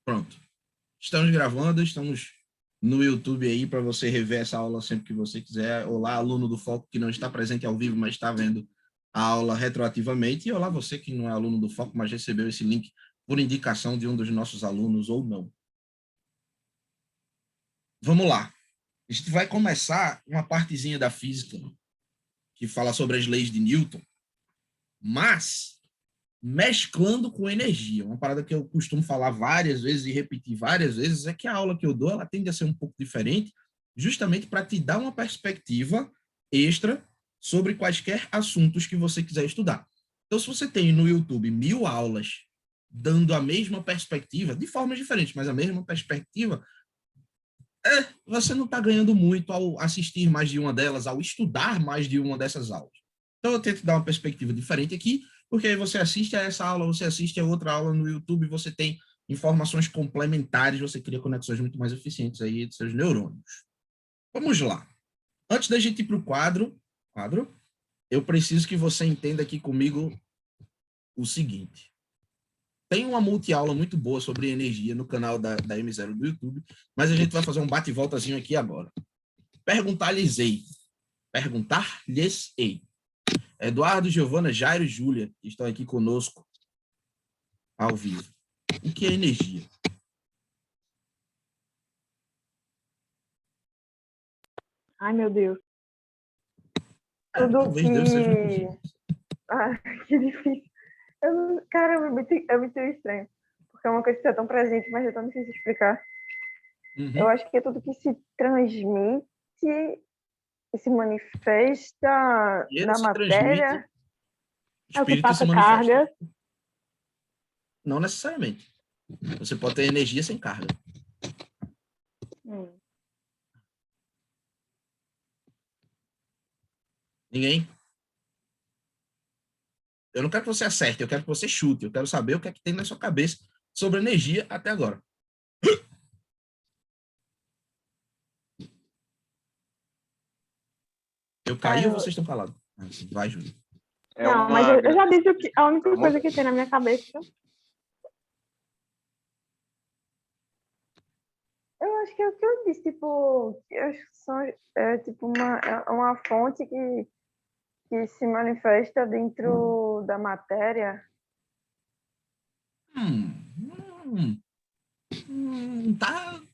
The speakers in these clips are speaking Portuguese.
Pronto. Estamos gravando, estamos no YouTube aí para você rever essa aula sempre que você quiser. Olá, aluno do Foco que não está presente ao vivo, mas está vendo a aula retroativamente. E olá, você que não é aluno do Foco, mas recebeu esse link por indicação de um dos nossos alunos ou não. Vamos lá. A gente vai começar uma partezinha da física que fala sobre as leis de Newton, mas mesclando com energia. Uma parada que eu costumo falar várias vezes e repetir várias vezes é que a aula que eu dou, ela tende a ser um pouco diferente, justamente para te dar uma perspectiva extra sobre quaisquer assuntos que você quiser estudar. Então, se você tem no YouTube 1000 aulas dando a mesma perspectiva, de formas diferentes, mas a mesma perspectiva, você não está ganhando muito ao assistir mais de uma delas, ao estudar mais de uma dessas aulas. Então, eu tento dar uma perspectiva diferente aqui, porque aí você assiste a essa aula, você assiste a outra aula no YouTube, você tem informações complementares, você cria conexões muito mais eficientes aí dos seus neurônios. Vamos lá. Antes da gente ir para o quadro, eu preciso que você entenda aqui comigo o seguinte. Tem uma multi-aula muito boa sobre energia no canal da M0 do YouTube, mas a gente vai fazer um bate-voltazinho aqui agora. Perguntar-lhes-ei. Eduardo, Giovana, Jairo e Júlia, que estão aqui conosco ao vivo. O que é energia? Ai, meu Deus. Tudo talvez que... Deus seja energia. Ah, que difícil. Cara, é muito estranho. Porque é uma coisa que está tão presente, mas é tão difícil de explicar. Eu acho que é tudo que se transmite e se manifesta na matéria. É o que passa carga. Não necessariamente. Você pode ter energia sem carga. Ninguém? Eu não quero que você acerte, eu quero que você chute. Eu quero saber o que é que tem na sua cabeça sobre energia até agora. Eu caí ou vocês estão calados? Vai, Júlio. Não, mas eu já disse que a única coisa que tem na minha cabeça. Eu acho que é o que eu disse, tipo, tipo uma fonte que se manifesta dentro da matéria.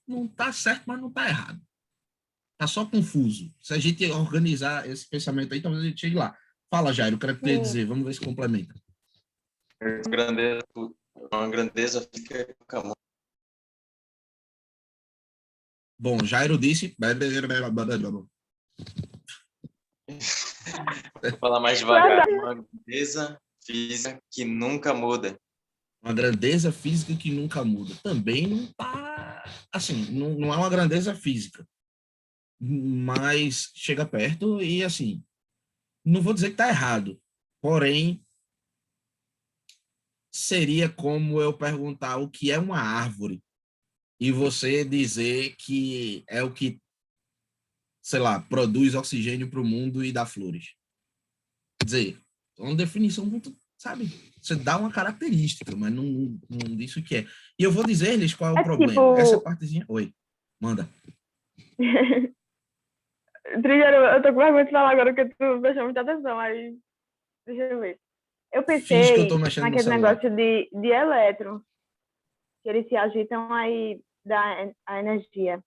Não tá certo, mas não tá errado. Tá só confuso. Se a gente organizar esse pensamento aí, talvez a gente chegue lá. Fala, Jairo, o que eu queria dizer. Vamos ver se complementa. Uma grandeza fica com a mão. Bom, Jairo disse... Vou falar mais devagar. Uma grandeza física que nunca muda. Uma grandeza física que nunca muda. Também não tá... Assim, não é uma grandeza física. Mas chega perto e, assim... Não vou dizer que tá errado. Porém, seria como eu perguntar o que é uma árvore e você dizer que é o que, sei lá, produz oxigênio para o mundo e dá flores. Quer dizer, é uma definição muito, sabe? Você dá uma característica, mas não diz o que é. E eu vou dizer-lhes qual é o problema. Tipo... Essa partezinha... Oi, manda. Trilheiro, eu tô com vergonha de falar agora porque tu prestou muita atenção, aí deixa eu ver. Eu pensei naquele negócio de elétrons, que eles se agitam aí dá a energia.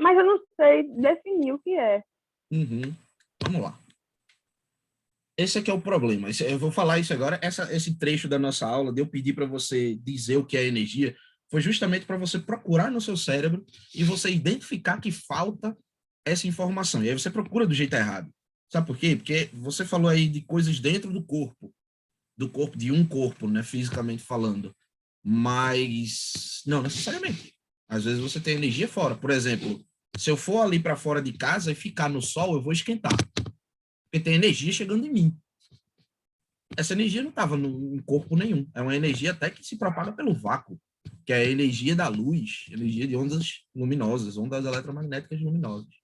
Mas eu não sei definir o que é. Vamos lá. Esse aqui é o problema. Eu vou falar isso agora. Esse trecho da nossa aula, de eu pedir para você dizer o que é energia, foi justamente para você procurar no seu cérebro e você identificar que falta essa informação. E aí você procura do jeito errado. Sabe por quê? Porque você falou aí de coisas dentro do corpo de um corpo, né, fisicamente falando. Mas não necessariamente. Às vezes você tem energia fora. Por exemplo, se eu for ali para fora de casa e ficar no sol, eu vou esquentar. Porque tem energia chegando em mim. Essa energia não estava em corpo nenhum. É uma energia até que se propaga pelo vácuo, que é a energia da luz, energia de ondas luminosas, ondas eletromagnéticas luminosas.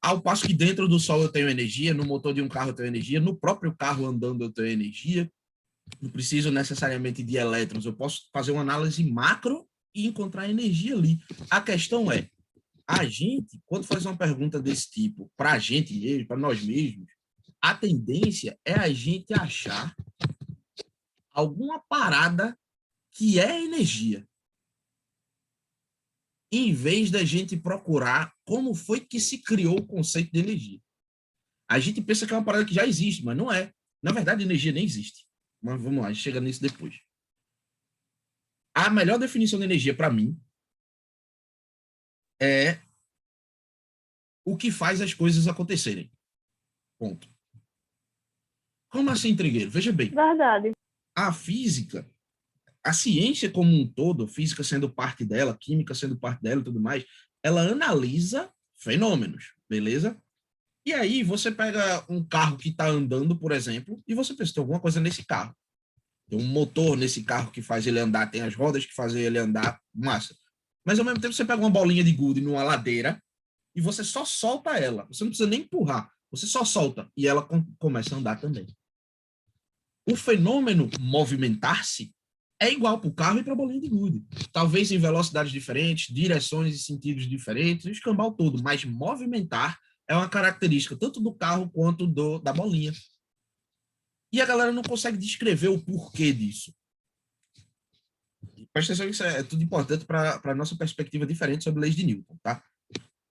Ao passo que dentro do sol eu tenho energia, no motor de um carro eu tenho energia, no próprio carro andando eu tenho energia. Não preciso necessariamente de elétrons. Eu posso fazer uma análise macro e encontrar energia ali. A questão é, a gente, quando faz uma pergunta desse tipo, para a gente mesmo, para nós mesmos, a tendência é a gente achar alguma parada que é energia, em vez da gente procurar como foi que se criou o conceito de energia. A gente pensa que é uma parada que já existe, mas não é. Na verdade, energia nem existe. Mas vamos lá, a gente chega nisso depois. A melhor definição de energia, para mim, é o que faz as coisas acontecerem. Ponto. Como assim, Trigueiro? Veja bem. Verdade. A física, a ciência como um todo, física sendo parte dela, química sendo parte dela e tudo mais, ela analisa fenômenos, beleza? E aí você pega um carro que está andando, por exemplo, e você pensa, tem alguma coisa nesse carro. Tem um motor nesse carro que faz ele andar, tem as rodas que fazem ele andar, massa. Mas ao mesmo tempo você pega uma bolinha de gude numa ladeira e você só solta ela. Você não precisa nem empurrar, você só solta e ela começa a andar também. O fenômeno movimentar-se é igual para o carro e para a bolinha de gude. Talvez em velocidades diferentes, direções e sentidos diferentes, o escambau todo, mas movimentar é uma característica tanto do carro quanto da bolinha. E a galera não consegue descrever o porquê disso. Presta atenção que isso é tudo importante para a nossa perspectiva diferente sobre leis de Newton, tá?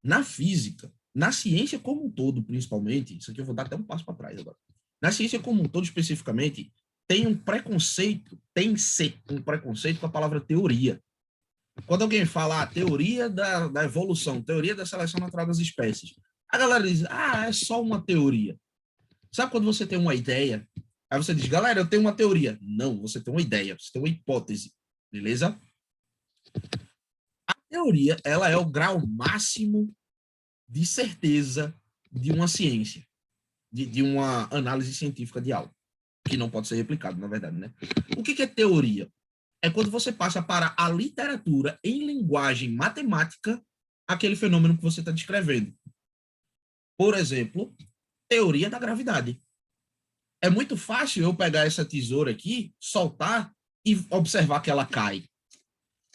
Na física, na ciência como um todo, principalmente, isso aqui eu vou dar até um passo para trás agora. Na ciência como um todo, especificamente, tem um preconceito com a palavra teoria. Quando alguém fala teoria da evolução, teoria da seleção natural das espécies, a galera diz, é só uma teoria. Sabe quando você tem uma ideia? Aí você diz, galera, eu tenho uma teoria. Não, você tem uma ideia, você tem uma hipótese, beleza? A teoria, ela é o grau máximo de certeza de uma ciência, de uma análise científica de algo, que não pode ser replicado, na verdade, né? O que é teoria? É quando você passa para a literatura em linguagem matemática aquele fenômeno que você está descrevendo. Por exemplo, teoria da gravidade. É muito fácil eu pegar essa tesoura aqui, soltar e observar que ela cai.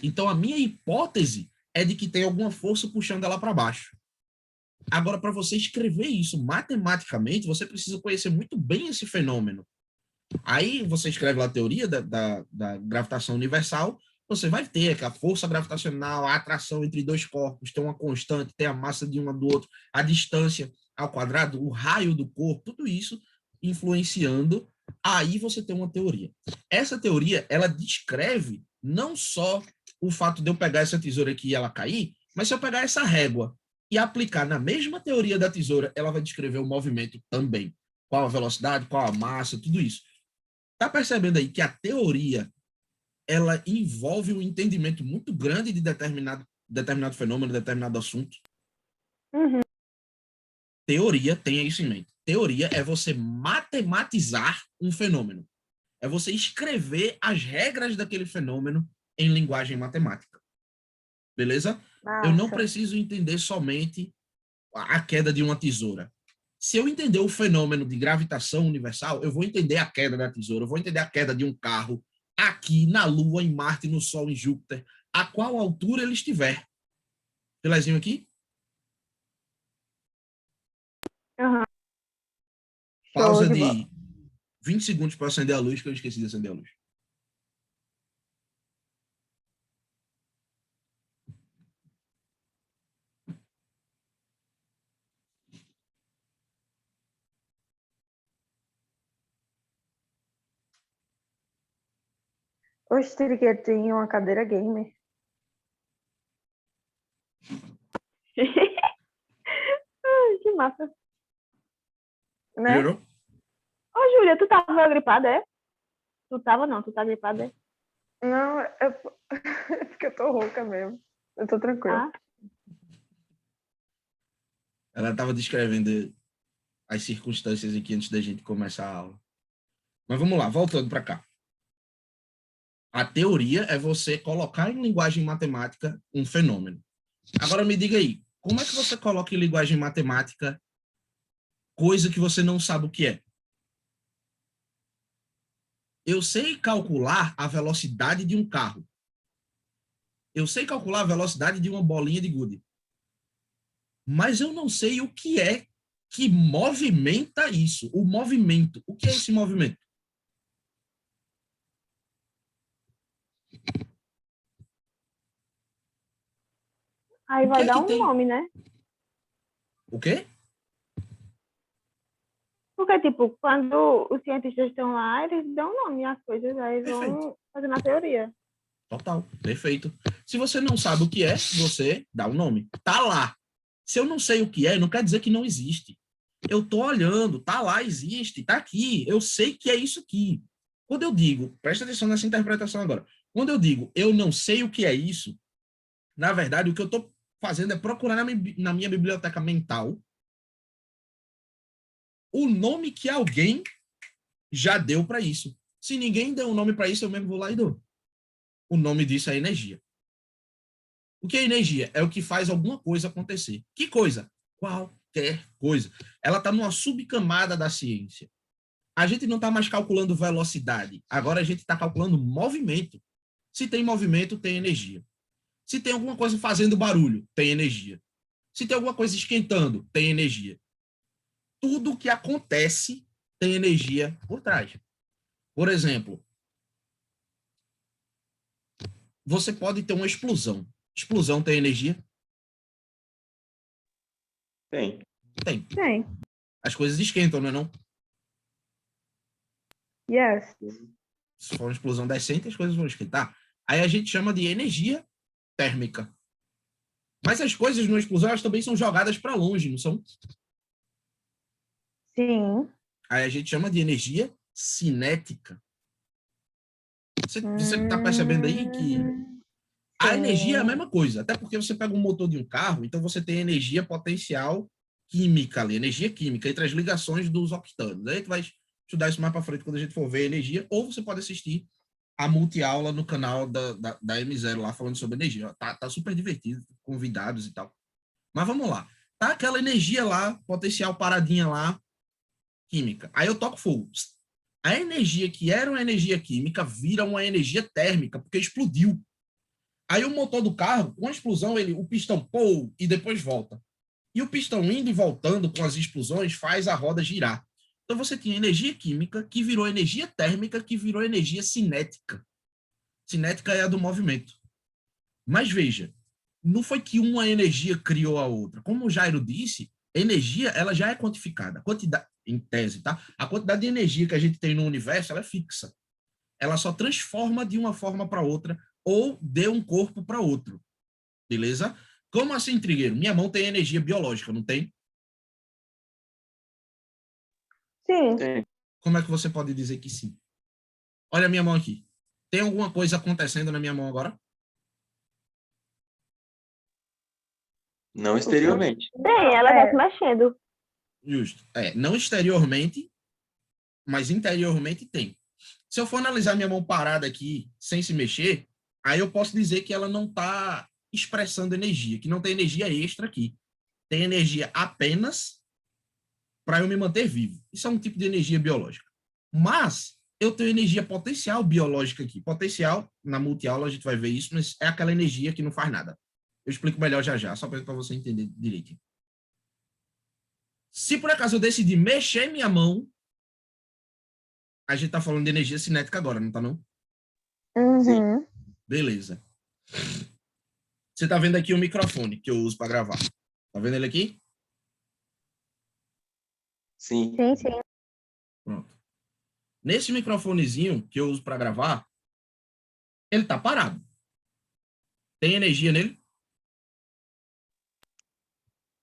Então, a minha hipótese é de que tem alguma força puxando ela para baixo. Agora, para você escrever isso matematicamente, você precisa conhecer muito bem esse fenômeno. Aí você escreve lá a teoria da gravitação universal, você vai ter que a força gravitacional, a atração entre dois corpos, tem uma constante, tem a massa de um do outro, a distância ao quadrado, o raio do corpo, tudo isso influenciando, aí você tem uma teoria. Essa teoria, ela descreve não só o fato de eu pegar essa tesoura aqui e ela cair, mas se eu pegar essa régua e aplicar na mesma teoria da tesoura, ela vai descrever o movimento também. Qual a velocidade, qual a massa, tudo isso. Tá percebendo aí que a teoria, ela envolve um entendimento muito grande de determinado fenômeno, determinado assunto? Uhum. Teoria, tenha isso em mente. Teoria é você matematizar um fenômeno. É você escrever as regras daquele fenômeno em linguagem matemática. Beleza? Nossa. Eu não preciso entender somente a queda de uma tesoura. Se eu entender o fenômeno de gravitação universal, eu vou entender a queda da tesoura, eu vou entender a queda de um carro aqui na Lua, em Marte, no Sol, em Júpiter, a qual altura ele estiver. Belezinho aqui? Uhum. Pausa de 20 segundos para acender a luz, que eu esqueci de acender a luz. Hoje teria tem uma cadeira gamer. Que massa. Né? Melhorou? Ô, Júlia, tu tava gripada, é? Tu tava não, tu tá gripada, é? Não, é porque eu tô rouca mesmo. Eu tô tranquila. Ela estava descrevendo as circunstâncias aqui antes da gente começar a aula. Mas vamos lá, voltando para cá. A teoria é você colocar em linguagem matemática um fenômeno. Agora me diga aí, como é que você coloca em linguagem matemática coisa que você não sabe o que é? Eu sei calcular a velocidade de um carro. Eu sei calcular a velocidade de uma bolinha de gude. Mas eu não sei o que é que movimenta isso. O movimento. O que é esse movimento? Aí O que vai é dar que um tem? nome, né? O quê? Porque, tipo, quando os cientistas estão lá, eles dão nome às coisas, aí Perfeito. vão fazendo a teoria. Total. Perfeito. Se você não sabe o que é, você dá o nome. Tá lá. Se eu não sei o que é, não quer dizer que não existe. Eu tô olhando, tá lá, existe, tá aqui. Eu sei que é isso aqui. Quando eu digo, presta atenção nessa interpretação agora. Quando eu digo, eu não sei o que é isso, na verdade, o que eu tô fazendo é procurar na minha biblioteca mental o nome que alguém já deu para isso. Se ninguém deu um nome para isso, eu mesmo vou lá e dou. O nome disso é energia. O que é energia? É o que faz alguma coisa acontecer. Que coisa? Qualquer coisa. Ela está numa subcamada da ciência. A gente não está mais calculando velocidade. Agora a gente está calculando movimento. Se tem movimento, tem energia. Se tem alguma coisa fazendo barulho, tem energia. Se tem alguma coisa esquentando, tem energia. Tudo que acontece tem energia por trás. Por exemplo, você pode ter uma explosão. Explosão tem energia? Tem. Tem. Tem. As coisas esquentam, não é não? Yes. Se for uma explosão decente, as coisas vão esquentar. Aí a gente chama de energia térmica. Mas as coisas numa explosão, elas também são jogadas para longe, não são? Sim. Aí a gente chama de energia cinética. Você está percebendo aí que a energia é a mesma coisa, até porque você pega um motor de um carro, então você tem energia potencial química ali, energia química, entre as ligações dos octanos. Aí tu vai estudar isso mais para frente quando a gente for ver energia, ou você pode assistir a multi-aula no canal da M0 lá, falando sobre energia. Tá super divertido, convidados e tal. Mas vamos lá. Tá aquela energia lá, potencial paradinha lá, química. Aí eu toco fogo. A energia que era uma energia química vira uma energia térmica, porque explodiu. Aí o motor do carro, com a explosão, o pistão pô, e depois volta. E o pistão indo e voltando com as explosões faz a roda girar. Então você tinha energia química que virou energia térmica que virou energia cinética. Cinética é a do movimento. Mas veja, não foi que uma energia criou a outra. Como o Jairo disse, energia ela já é quantificada. A quantidade, em tese, tá? A quantidade de energia que a gente tem no universo ela é fixa. Ela só transforma de uma forma para outra ou de um corpo para outro. Beleza? Como assim, Trigueiro? Minha mão tem energia biológica, não tem? Sim. Tem. Como é que você pode dizer que sim? Olha a minha mão aqui. Tem alguma coisa acontecendo na minha mão agora? Não exteriormente. Tem, ela tá se mexendo. Justo. Não exteriormente, mas interiormente tem. Se eu for analisar minha mão parada aqui, sem se mexer, aí eu posso dizer que ela não está expressando energia, que não tem energia extra aqui. Tem energia apenas para eu me manter vivo. Isso é um tipo de energia biológica. Mas eu tenho energia potencial biológica aqui. Potencial, na multi-aula a gente vai ver isso, mas é aquela energia que não faz nada. Eu explico melhor já já, só para você entender direito. Se por acaso eu decidir mexer minha mão, a gente tá falando de energia cinética agora, não tá não? Uhum. Beleza. Você tá vendo aqui o microfone que eu uso para gravar. Tá vendo ele aqui? Sim. Sim, sim. Pronto. Nesse microfonezinho que eu uso para gravar, ele tá parado. Tem energia nele?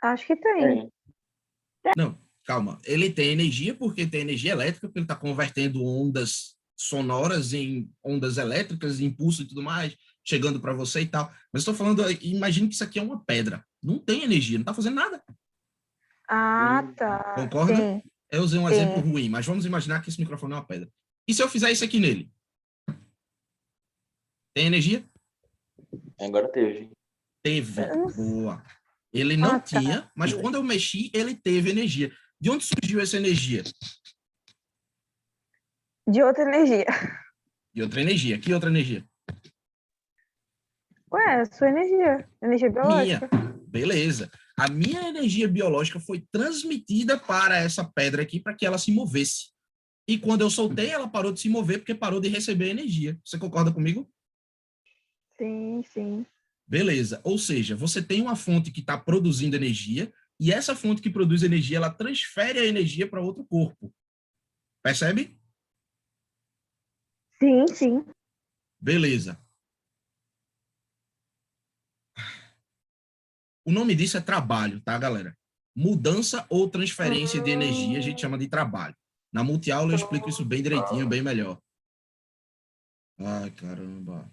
Acho que tem. Não, calma. Ele tem energia porque tem energia elétrica, porque ele está convertendo ondas sonoras em ondas elétricas, impulso e tudo mais, chegando para você e tal. Mas estou falando, imagine que isso aqui é uma pedra. Não tem energia, não está fazendo nada. Ah, tá. Concorda? Sim. Eu usei um Sim. exemplo ruim, mas vamos imaginar que esse microfone é uma pedra. E se eu fizer isso aqui nele? Tem energia? Agora teve. Teve. Boa. Ele não tá. tinha, mas quando eu mexi, ele teve energia. De onde surgiu essa energia? De outra energia. De outra energia. Que outra energia? Ué, sua energia. Energia Minha. biológica. Beleza. A minha energia biológica foi transmitida para essa pedra aqui para que ela se movesse. E quando eu soltei, ela parou de se mover porque parou de receber energia. Você concorda comigo? Sim, sim. Beleza. Ou seja, você tem uma fonte que está produzindo energia e essa fonte que produz energia, ela transfere a energia para outro corpo. Percebe? Sim, sim. Beleza. O nome disso é trabalho, tá, galera? Mudança ou transferência de energia a gente chama de trabalho. Na multiaula eu explico isso bem direitinho, bem melhor. Ai, caramba.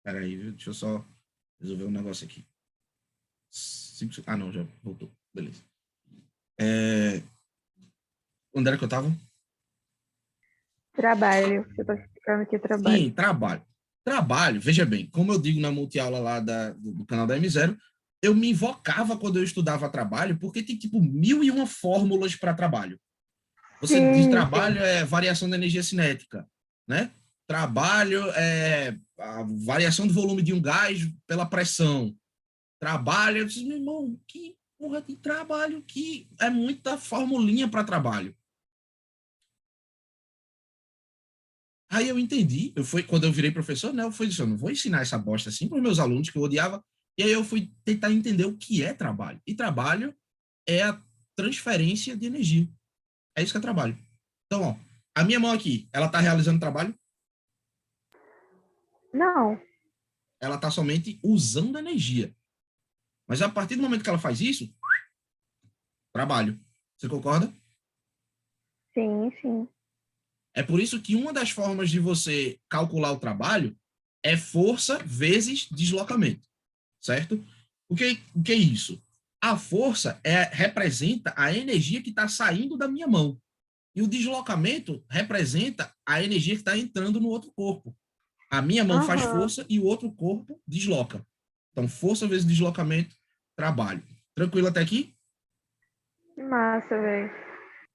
Peraí, deixa eu só resolver um negócio aqui. Ah, não, já voltou. Beleza. Onde era que eu tava? Trabalho. Você tá explicando que é trabalho. Sim, trabalho. Trabalho, veja bem, como eu digo na multiaula lá do canal da M0, eu me invocava quando eu estudava trabalho, porque tem tipo 1001 fórmulas para trabalho. Você diz Sim, trabalho é variação da energia cinética, né? Trabalho é a variação do volume de um gás pela pressão. Trabalho, eu disse, meu irmão, que porra de trabalho que é muita formulinha para trabalho. Aí eu entendi, quando eu virei professor, né, eu fui dizer, eu não vou ensinar essa bosta assim para os meus alunos que eu odiava. E aí eu fui tentar entender o que é trabalho. E trabalho é a transferência de energia. É isso que é trabalho. Então, ó, a minha mão aqui, ela está realizando trabalho? não. Ela está somente usando energia. Mas a partir do momento que ela faz isso, trabalho. Você concorda? Sim, sim. É por isso que uma das formas de você calcular o trabalho é força vezes deslocamento, certo? O que é isso? A força representa a energia que está saindo da minha mão. E o deslocamento representa a energia que está entrando no outro corpo. A minha mão faz Aham. força e o outro corpo desloca. Então, força vezes deslocamento, trabalho. Tranquilo até aqui? Que massa, velho.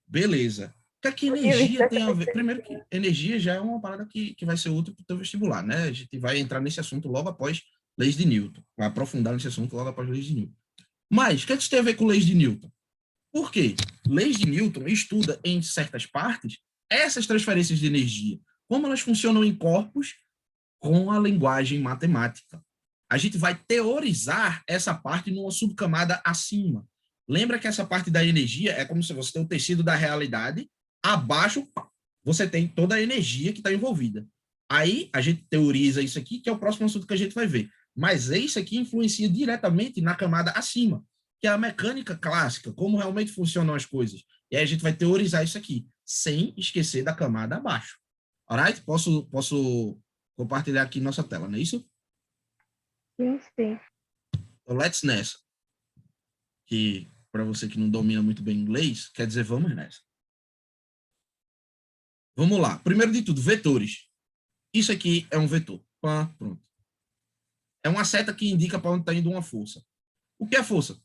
Beleza. O que é que Eu tinha visto energia essa tem a ver? Primeiro perspectiva. que energia já é uma parada que vai ser útil para o teu vestibular, né? A gente vai entrar nesse assunto logo após leis de Newton. Vai aprofundar nesse assunto logo após leis de Newton. Mas, o que é que isso tem a ver com leis de Newton? Por quê? Leis de Newton estuda, em certas partes, essas transferências de energia, como elas funcionam em corpos com a linguagem matemática. A gente vai teorizar essa parte numa subcamada acima. Lembra que essa parte da energia é como se você tem o tecido da realidade, abaixo você tem toda a energia que está envolvida. Aí a gente teoriza isso aqui, que é o próximo assunto que a gente vai ver. Mas isso aqui influencia diretamente na camada acima, que é a mecânica clássica, como realmente funcionam as coisas. E aí a gente vai teorizar isso aqui, sem esquecer da camada abaixo. Alright? Posso compartilhar aqui nossa tela, não é isso? Sim, sim. Então, let's nessa. Que, para você que não domina muito bem inglês, quer dizer vamos nessa. Vamos lá. Primeiro de tudo, vetores. Isso aqui é um vetor. Pá, pronto. É uma seta que indica para onde está indo uma força. O que é força?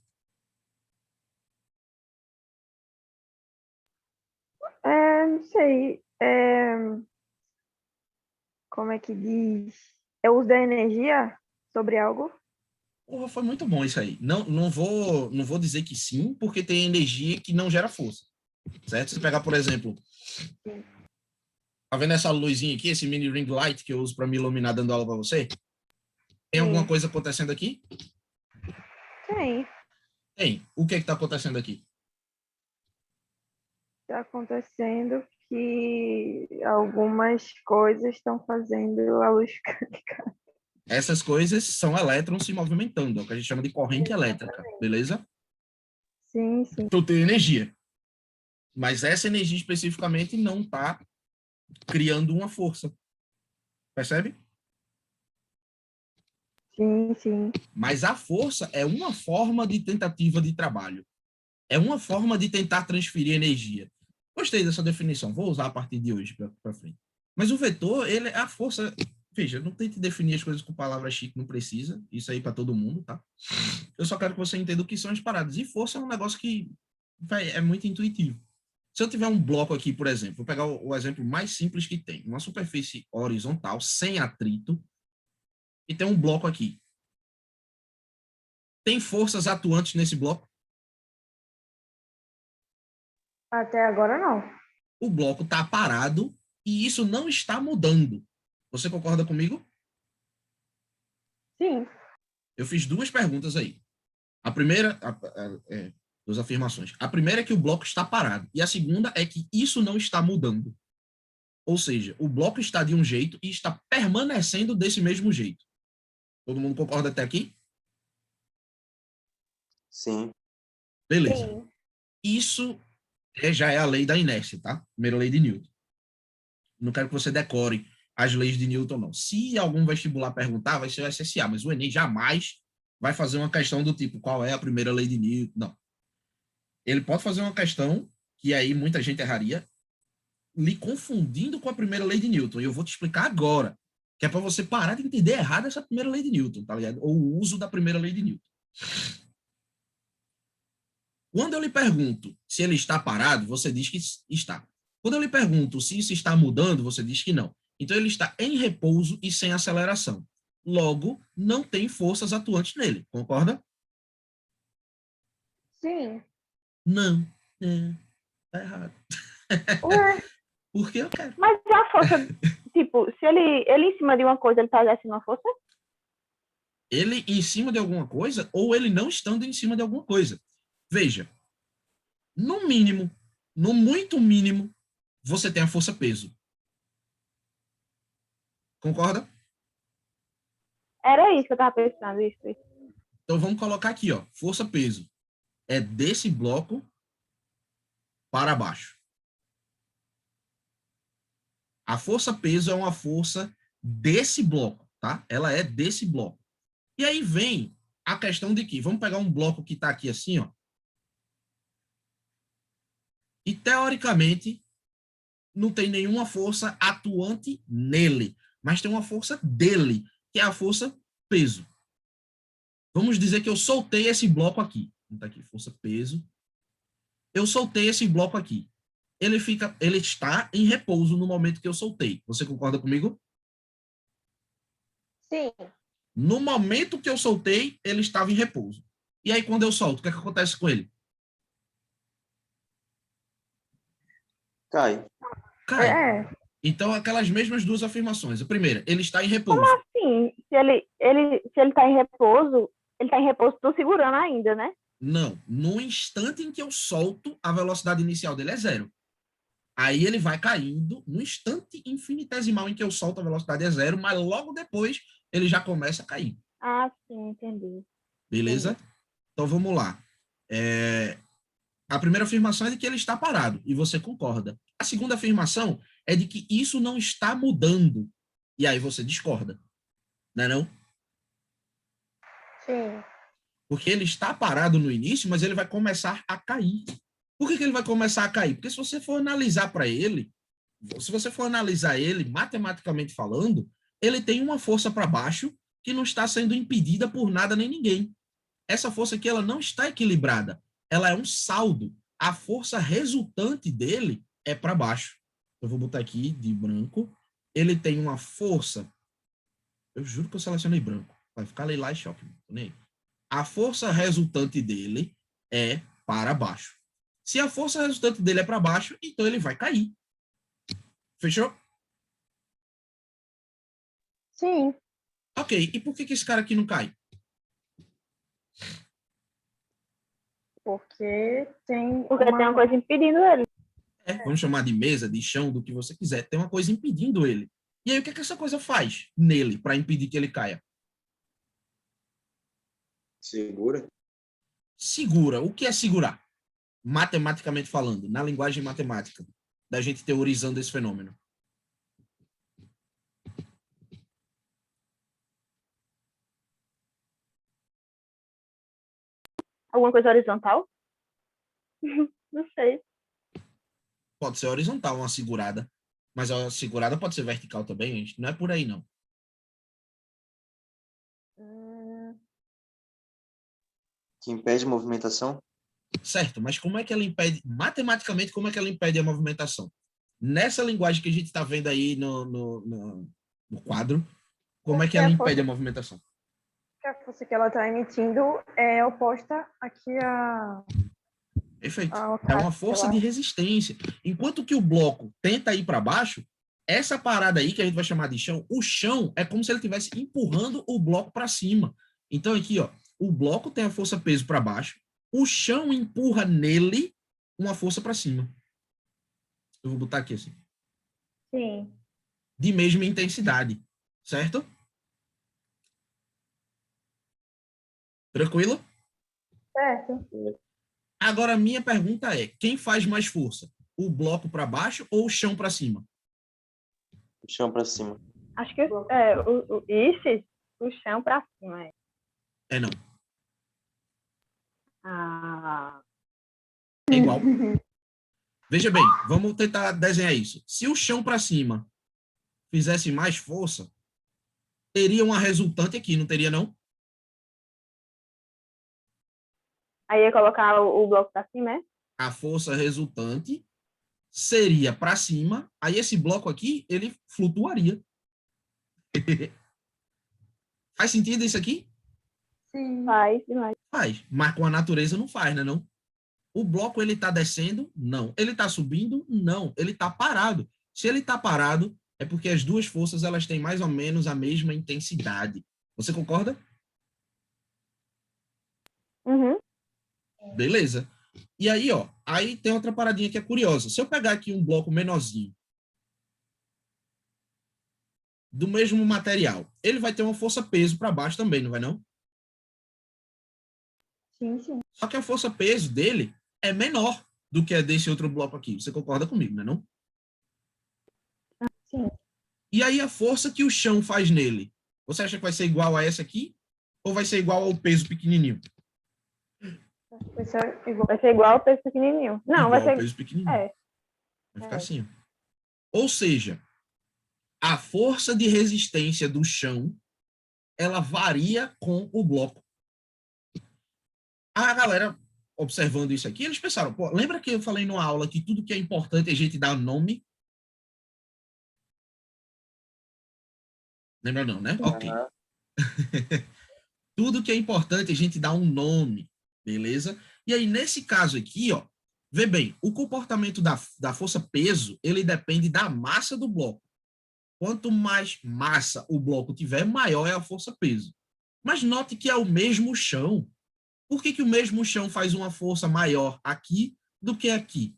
Não sei. Como é que diz? É o uso da energia sobre algo? Porra, foi muito bom isso aí. Não vou dizer que sim, porque tem energia que não gera força. Certo? Se pegar, por exemplo, Sim. tá vendo essa luzinha aqui, esse mini ring light que eu uso para me iluminar dando aula para você? Tem alguma Sim. coisa acontecendo aqui? Tem. Tem. O que está acontecendo aqui? Está acontecendo que algumas coisas estão fazendo a luz ficar. Essas coisas são elétrons se movimentando, é o que a gente chama de corrente elétrica, Exatamente. beleza? Sim, sim. Então tem energia, mas essa energia especificamente não está criando uma força, percebe? Sim, sim. Mas a força é uma forma de tentativa de trabalho, é uma forma de tentar transferir energia. Gostei dessa definição, vou usar a partir de hoje para frente. Mas o vetor, ele é a força. Veja, não tente definir as coisas com palavras chique, não precisa. Isso aí para todo mundo, tá? Eu só quero que você entenda o que são as paradas. E força é um negócio que é muito intuitivo. Se eu tiver um bloco aqui, por exemplo, vou pegar o exemplo mais simples que tem. Uma superfície horizontal, sem atrito, e tem um bloco aqui. Tem forças atuantes nesse bloco? Até agora, não. O bloco está parado e isso não está mudando. Você concorda comigo? Sim. Eu fiz duas perguntas aí. A primeira, duas afirmações. A primeira é que o bloco está parado. E a segunda é que isso não está mudando. Ou seja, o bloco está de um jeito e está permanecendo desse mesmo jeito. Todo mundo concorda até aqui? Sim. Beleza. Sim. Isso já é a lei da inércia, tá? Primeira lei de Newton. Não quero que você decore as leis de Newton, não. Se algum vestibular perguntar, vai ser o SSA, mas o Enem jamais vai fazer uma questão do tipo, qual é a primeira lei de Newton? Não. Ele pode fazer uma questão, que aí muita gente erraria, lhe confundindo com a primeira lei de Newton. E eu vou te explicar agora, que é para você parar de entender errado essa primeira lei de Newton, tá ligado? Ou o uso da primeira lei de Newton. Quando eu lhe pergunto se ele está parado, você diz que está. Quando eu lhe pergunto se isso está mudando, você diz que não. Então ele está em repouso e sem aceleração. Logo, não tem forças atuantes nele. Concorda? Sim. Não. Tá errado. Ué, Porque eu quero. Mas a força, tipo, se ele em cima de uma coisa, ele tá exercendo uma força? Ele em cima de alguma coisa ou ele não estando em cima de alguma coisa. Veja, no mínimo, no muito mínimo, você tem a força-peso. Concorda? Era isso que eu tava pensando, isso. Então vamos colocar aqui, ó, força-peso. É desse bloco para baixo. A força-peso é uma força desse bloco, tá? Ela é desse bloco. E aí vem a questão de que, vamos pegar um bloco que está aqui assim, ó. E teoricamente não tem nenhuma força atuante nele, mas tem uma força dele, que é a força peso. Vamos dizer que eu soltei esse bloco aqui. Tá aqui, força peso. Eu soltei esse bloco aqui. Ele está em repouso no momento que eu soltei. Você concorda comigo? sim. No momento que eu soltei, ele estava em repouso. E aí, quando eu solto, o que, é que acontece com ele? Cai. Cai. É. Então, aquelas mesmas duas afirmações. A primeira, ele está em Como repouso. assim? Se ele tá em repouso, ele tá em repouso, tô segurando ainda, né? Não. No instante em que eu solto, a velocidade inicial dele é zero. Aí ele vai caindo, no instante infinitesimal em que eu solto, a velocidade é zero, mas logo depois ele já começa a cair. Ah, sim, entendi. Beleza? Entendi. Então vamos lá. A primeira afirmação é de que ele está parado, e você concorda. A segunda afirmação é de que isso não está mudando. E aí você discorda. Não é não? Sim. Porque ele está parado no início, mas ele vai começar a cair. Por que ele vai começar a cair? Porque se você for analisar para ele, se você for analisar ele, matematicamente falando, ele tem uma força para baixo que não está sendo impedida por nada nem ninguém. Essa força aqui, ela não está equilibrada. Ela é um saldo. A força resultante dele é para baixo. Eu vou botar aqui de branco. Ele tem uma força. Eu juro que eu selecionei branco. Vai ficar Leila e choque. A força resultante dele é para baixo. Se a força resultante dele é para baixo, então ele vai cair. Fechou? Sim. Ok. E por que esse cara aqui não cai? Porque tem Porque tem uma coisa impedindo ele. Vamos chamar de mesa, de chão, do que você quiser. Tem uma coisa impedindo ele. E aí, o que é que essa coisa faz nele para impedir que ele caia? Segura. Segura. O que é segurar? Matematicamente falando, na linguagem matemática, da gente teorizando esse fenômeno. Alguma coisa horizontal? Não sei. Pode ser horizontal, uma segurada. Mas a segurada pode ser vertical também, gente. Não é por aí, não. Que impede movimentação? Certo, mas como é que ela impede, matematicamente, como é que ela impede a movimentação? Nessa linguagem que a gente está vendo aí no quadro, como é que Porque ela a impede força, a movimentação? que a força que ela está emitindo é oposta aqui Perfeito. ao É uma cara, sei força lá. de resistência. Enquanto que o bloco tenta ir para baixo, essa parada aí que a gente vai chamar de chão, o chão é como se ele estivesse empurrando o bloco para cima. Então aqui, ó, o bloco tem a força peso para baixo, o chão empurra nele uma força para cima. Eu vou botar aqui assim. Sim. De mesma intensidade, certo? Tranquilo? Certo. Agora, a minha pergunta é: quem faz mais força? O bloco para baixo ou o chão para cima? O chão pra cima. Acho que o chão pra cima. É não. Ah, É igual. Veja bem, vamos tentar desenhar isso. Se o chão para cima fizesse mais força, teria uma resultante aqui, não teria não? aí ia colocar o bloco pra cima, é? A força resultante seria para cima, aí esse bloco aqui, ele flutuaria. Faz sentido isso aqui? Sim. Faz demais. Faz, mas com a natureza não faz, né não? O bloco, ele está descendo? Não. Ele está subindo? Não. Ele está parado. Se ele está parado, é porque as duas forças elas têm mais ou menos a mesma intensidade. Você concorda? Uhum. Beleza. E aí, ó, aí tem outra paradinha que é curiosa. Se eu pegar aqui um bloco menorzinho, do mesmo material, ele vai ter uma força-peso para baixo também, não vai não? Sim, sim. Só que a força-peso dele é menor do que a desse outro bloco aqui. Você concorda comigo, não é não? Sim. E aí a força que o chão faz nele, você acha que vai ser igual a essa aqui? Ou vai ser igual ao peso pequenininho? Vai ser igual o peso pequenininho. Não, vai Igual ao ser. peso pequenininho. É. Vai ficar assim. Ó. Ou seja, a força de resistência do chão, ela varia com o bloco. A galera, observando isso aqui, eles pensaram, pô, lembra que eu falei numa aula que tudo que é importante a gente dá nome? Lembra não, né? Ok. Aham. Tudo que é importante a gente dá um nome, beleza? E aí, nesse caso aqui, ó, vê bem, o comportamento da força-peso, ele depende da massa do bloco. Quanto mais massa o bloco tiver, maior é a força-peso. Mas note que é o mesmo chão. Por que o mesmo chão faz uma força maior aqui do que aqui?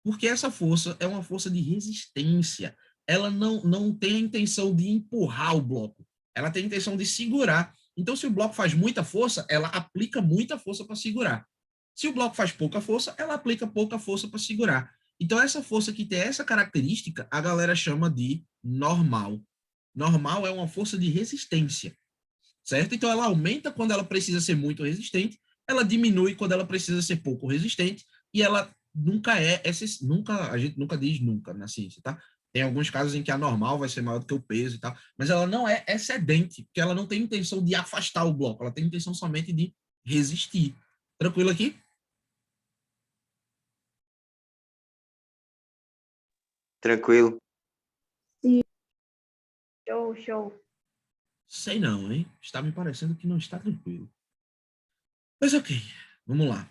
Porque essa força é uma força de resistência. Ela não tem a intenção de empurrar o bloco. Ela tem a intenção de segurar. Então, se o bloco faz muita força, ela aplica muita força para segurar. Se o bloco faz pouca força, ela aplica pouca força para segurar. Então, essa força que tem essa característica, a galera chama de normal. Normal é uma força de resistência, certo? Então, ela aumenta quando ela precisa ser muito resistente, ela diminui quando ela precisa ser pouco resistente, e ela nunca é, nunca, a gente nunca diz nunca na ciência, tá? Tem alguns casos em que a normal vai ser maior do que o peso e tal, mas ela não é excedente, porque ela não tem intenção de afastar o bloco, ela tem intenção somente de resistir. Tranquilo aqui? Tranquilo. Show, show. Sei não, hein? Está me parecendo que não está tranquilo. Mas ok, vamos lá.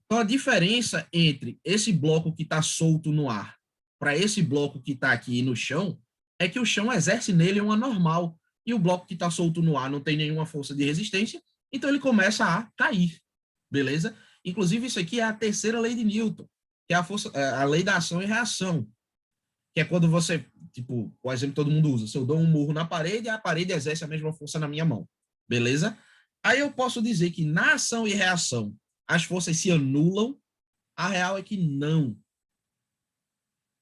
Então, a diferença entre esse bloco que está solto no ar para esse bloco que está aqui no chão é que o chão exerce nele uma normal e o bloco que está solto no ar não tem nenhuma força de resistência, então ele começa a cair, beleza? Inclusive, isso aqui é a terceira lei de Newton, que é a lei da ação e reação, que é quando você, tipo, o exemplo que todo mundo usa, se eu dou um murro na parede, a parede exerce a mesma força na minha mão, beleza? Aí eu posso dizer que na ação e reação as forças se anulam, a real é que não.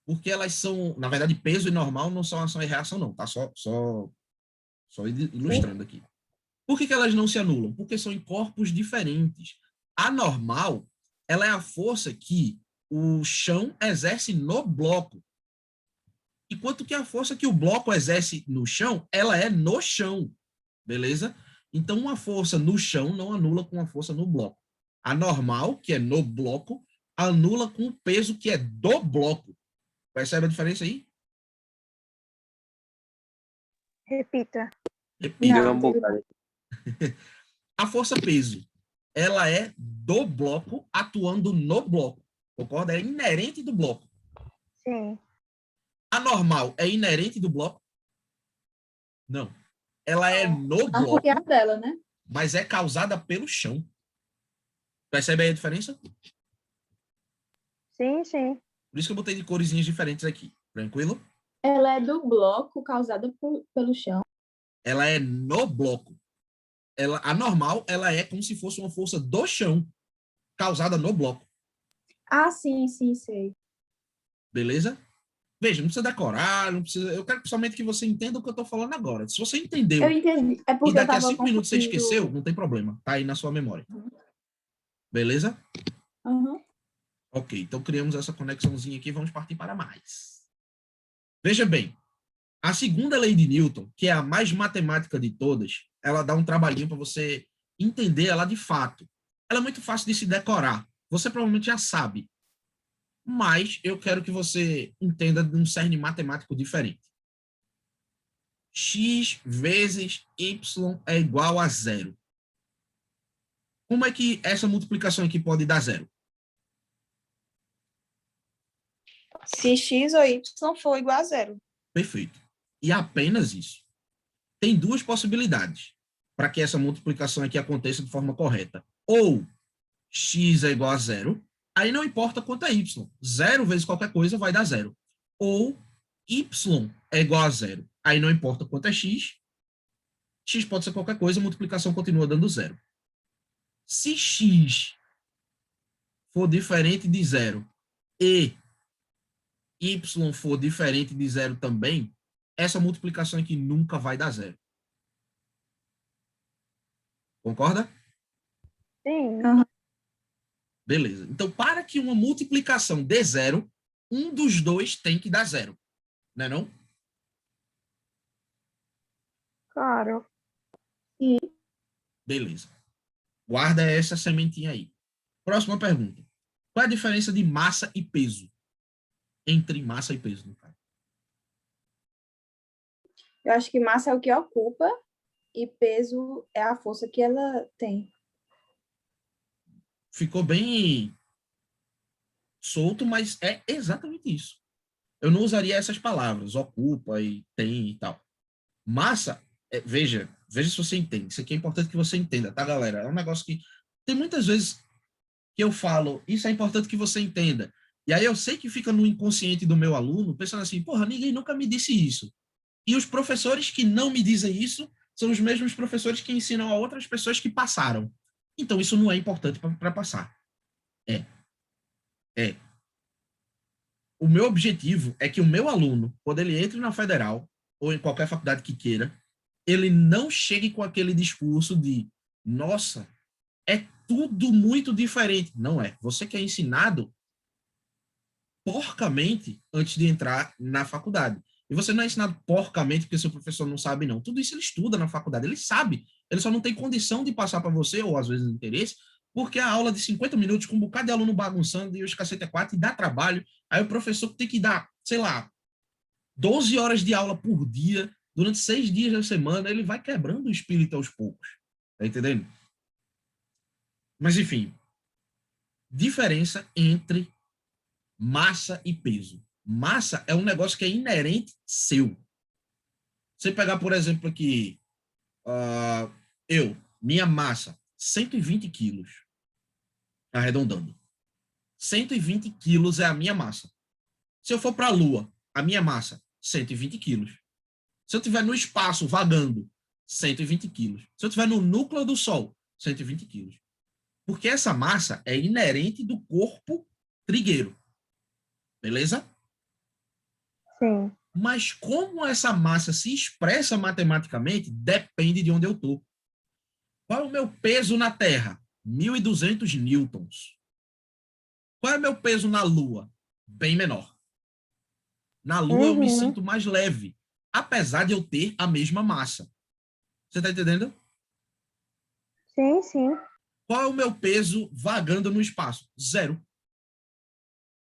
Porque elas são, na verdade, peso e normal não são ação e reação, não, tá? Só ilustrando aqui. Por que elas não se anulam? Porque são em corpos diferentes. A normal, ela é a força que o chão exerce no bloco. Enquanto que a força que o bloco exerce no chão, ela é no chão. Beleza? Então, uma força no chão não anula com uma força no bloco. A normal, que é no bloco, anula com o peso que é do bloco. Percebe a diferença aí? Repita. Repita. Não, tudo bem. A força-peso, ela é do bloco atuando no bloco. Concorda? É inerente do bloco. Sim. A normal é inerente do bloco? Não. Ela é no Não, bloco, porque é a dela, né? mas é causada pelo chão. Percebe aí a diferença? Sim, sim. Por isso que eu botei de coresinhas diferentes aqui. Tranquilo? Ela é do bloco causada pelo chão. Ela é no bloco. A normal, ela é como se fosse uma força do chão, causada no bloco. Ah, sim, sei. Beleza? Veja, não precisa decorar, não precisa. Eu quero somente que você entenda o que eu estou falando agora. Se você entendeu Eu entendi. É e porque eu daqui a tava 5 minutos você confundindo. esqueceu, não tem problema. Tá aí na sua memória. Beleza? Uhum. Ok, então criamos essa conexãozinha aqui e vamos partir para mais. Veja bem, a segunda lei de Newton, que é a mais matemática de todas, ela dá um trabalhinho para você entender ela de fato. Ela é muito fácil de se decorar. Você provavelmente já sabe. Mas eu quero que você entenda de um cerne matemático diferente. X vezes Y é igual a zero. Como é que essa multiplicação aqui pode dar zero? Se x ou y for igual a zero. Perfeito. E apenas isso. Tem duas possibilidades para que essa multiplicação aqui aconteça de forma correta. Ou x é igual a zero, aí não importa quanto é y. Zero vezes qualquer coisa vai dar zero. Ou y é igual a zero. Aí não importa quanto é x. X pode ser qualquer coisa, a multiplicação continua dando zero. Se x for diferente de zero e y for diferente de zero também, essa multiplicação aqui nunca vai dar zero. Concorda? Sim. Uhum. Beleza. Então, para que uma multiplicação dê zero, um dos dois tem que dar zero. Não é não? Claro. Sim. Beleza. Guarda essa sementinha aí. Próxima pergunta. Qual é a diferença de massa e peso? Entre massa e peso, no caso. Eu acho que massa é o que ocupa e peso é a força que ela tem. Ficou bem solto, mas é exatamente isso. Eu não usaria essas palavras, ocupa e tem e tal. Massa, veja se você entende. Isso aqui é importante que você entenda, tá, galera? É um negócio que tem muitas vezes que eu falo, isso é importante que você entenda. E aí eu sei que fica no inconsciente do meu aluno, pensando assim, porra, ninguém nunca me disse isso. E os professores que não me dizem isso são os mesmos professores que ensinam a outras pessoas que passaram. Então isso não é importante para passar. É. O meu objetivo é que o meu aluno, quando ele entre na federal, ou em qualquer faculdade que queira, ele não chegue com aquele discurso de, nossa, é tudo muito diferente. Não é. Você que é ensinado porcamente antes de entrar na faculdade. E você não é ensinado porcamente porque seu professor não sabe, não. Tudo isso ele estuda na faculdade, ele sabe. Ele só não tem condição de passar para você, ou às vezes interesse, porque a aula de 50 minutos com um bocado de aluno bagunçando e os cacete é 4 e dá trabalho. Aí o professor tem que dar, sei lá, 12 horas de aula por dia, durante 6 dias da semana, ele vai quebrando o espírito aos poucos. Tá entendendo? Mas, enfim, diferença entre massa e peso. Massa é um negócio que é inerente seu. Você pegar, por exemplo, aqui, minha massa, 120 quilos, arredondando. 120 quilos é a minha massa. Se eu for para a Lua, a minha massa, 120 quilos. Se eu estiver no espaço vagando, 120 quilos. Se eu estiver no núcleo do Sol, 120 quilos. Porque essa massa é inerente do corpo trigueiro. Beleza? Sim. Mas como essa massa se expressa matematicamente, depende de onde eu estou. Qual é o meu peso na Terra? 1.200 newtons. Qual é o meu peso na Lua? Bem menor. Na Lua eu me sinto mais leve, apesar de eu ter a mesma massa. Você está entendendo? Sim, sim. Qual é o meu peso vagando no espaço? 0.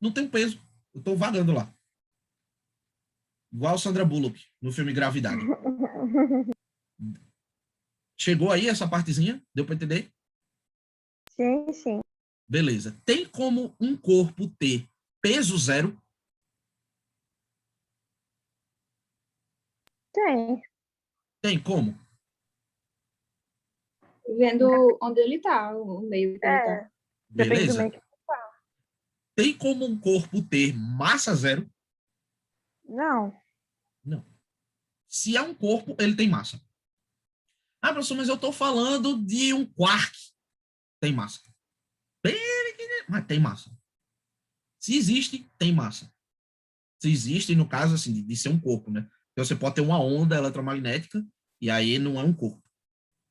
Não tem peso. Eu estou vagando lá. Igual Sandra Bullock no filme Gravidade. Chegou aí essa partezinha? Deu para entender? Sim, sim. Beleza. Tem como um corpo ter peso 0? Tem. Tem Como? Vendo onde ele tá, o meio que ele tá. Depende do Beleza. meio que... Tem como um corpo ter massa 0? Não. Não. Se é um corpo, ele tem massa. Ah, professor, mas eu estou falando de um quark. Tem massa. Mas tem massa. Se existe, tem massa. Se existe, no caso, assim, de ser um corpo, né? Então, você pode ter uma onda eletromagnética e aí não é um corpo.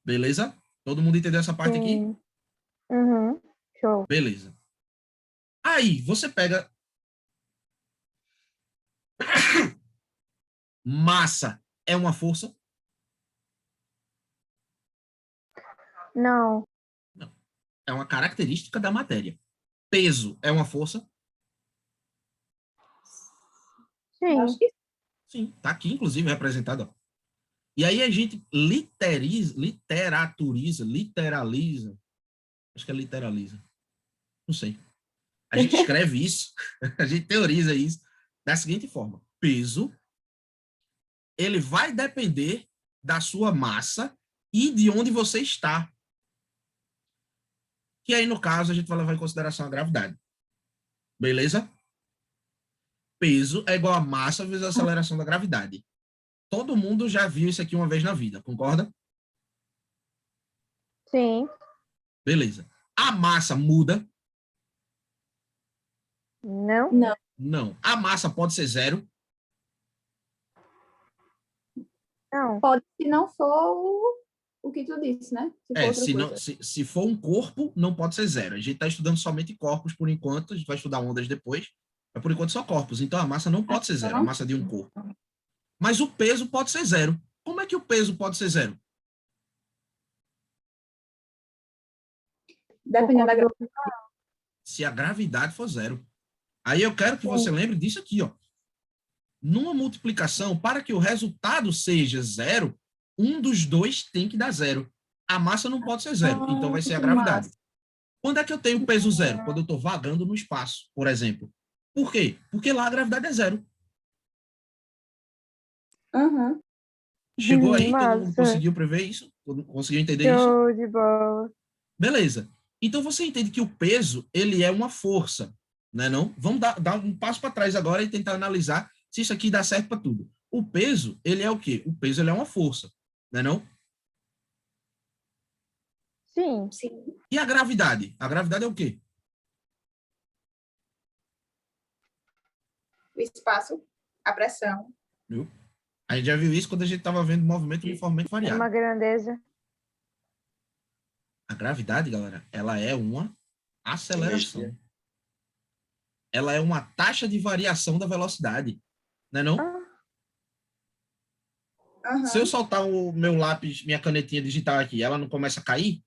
Beleza? Todo mundo entendeu essa parte aqui? Sim. Uhum. Show. Beleza. Aí, você pega... Massa é uma força? Não. Não. É uma característica da matéria. Peso é uma força? Sim. Acho que Sim, tá aqui, inclusive, representado. Ó. E aí a gente literaliza, acho que é literaliza, não sei. A gente escreve isso, a gente teoriza isso da seguinte forma. Peso, ele vai depender da sua massa e de onde você está. Que aí, no caso, a gente vai levar em consideração a gravidade. Beleza? Peso é igual a massa vezes a aceleração da gravidade. Todo mundo já viu isso aqui uma vez na vida, concorda? Sim. Beleza. A massa muda? Não. não. Não. A massa pode ser 0? Não. Pode se não for o que tu disse, né? Se for outra coisa. Se for um corpo, não pode ser 0. A gente está estudando somente corpos por enquanto, a gente vai estudar ondas depois, mas por enquanto só corpos. Então a massa não pode ser 0, a massa de um corpo. Mas o peso pode ser 0. Como é que o peso pode ser 0? Dependendo da gravidade. Se a gravidade for 0. Aí eu quero que você lembre disso aqui, ó. Numa multiplicação, para que o resultado seja 0, um dos dois tem que dar 0. A massa não pode ser 0, então vai ser a gravidade. Quando é que eu tenho peso 0? Quando eu estou vagando no espaço, por exemplo. Por quê? Porque lá a gravidade é 0. Uhum. Chegou aí? Todo mundo Massa. conseguiu prever isso? Conseguiu entender isso? Show de bola. Beleza. Então você entende que o peso, ele é uma força, né não? Vamos dar um passo para trás agora e tentar analisar se isso aqui dá certo para tudo. O peso, ele é o quê? O peso, ele é uma força, né não? Sim. Sim. E a gravidade? A gravidade é o quê? O espaço, a pressão. Viu? A gente já viu isso quando a gente estava vendo movimento uniformemente variado. Uma grandeza. A gravidade, galera, ela é uma aceleração. Energia. Ela é uma taxa de variação da velocidade, né não? Uhum. Se eu soltar o meu lápis, minha canetinha digital aqui, ela não começa a cair?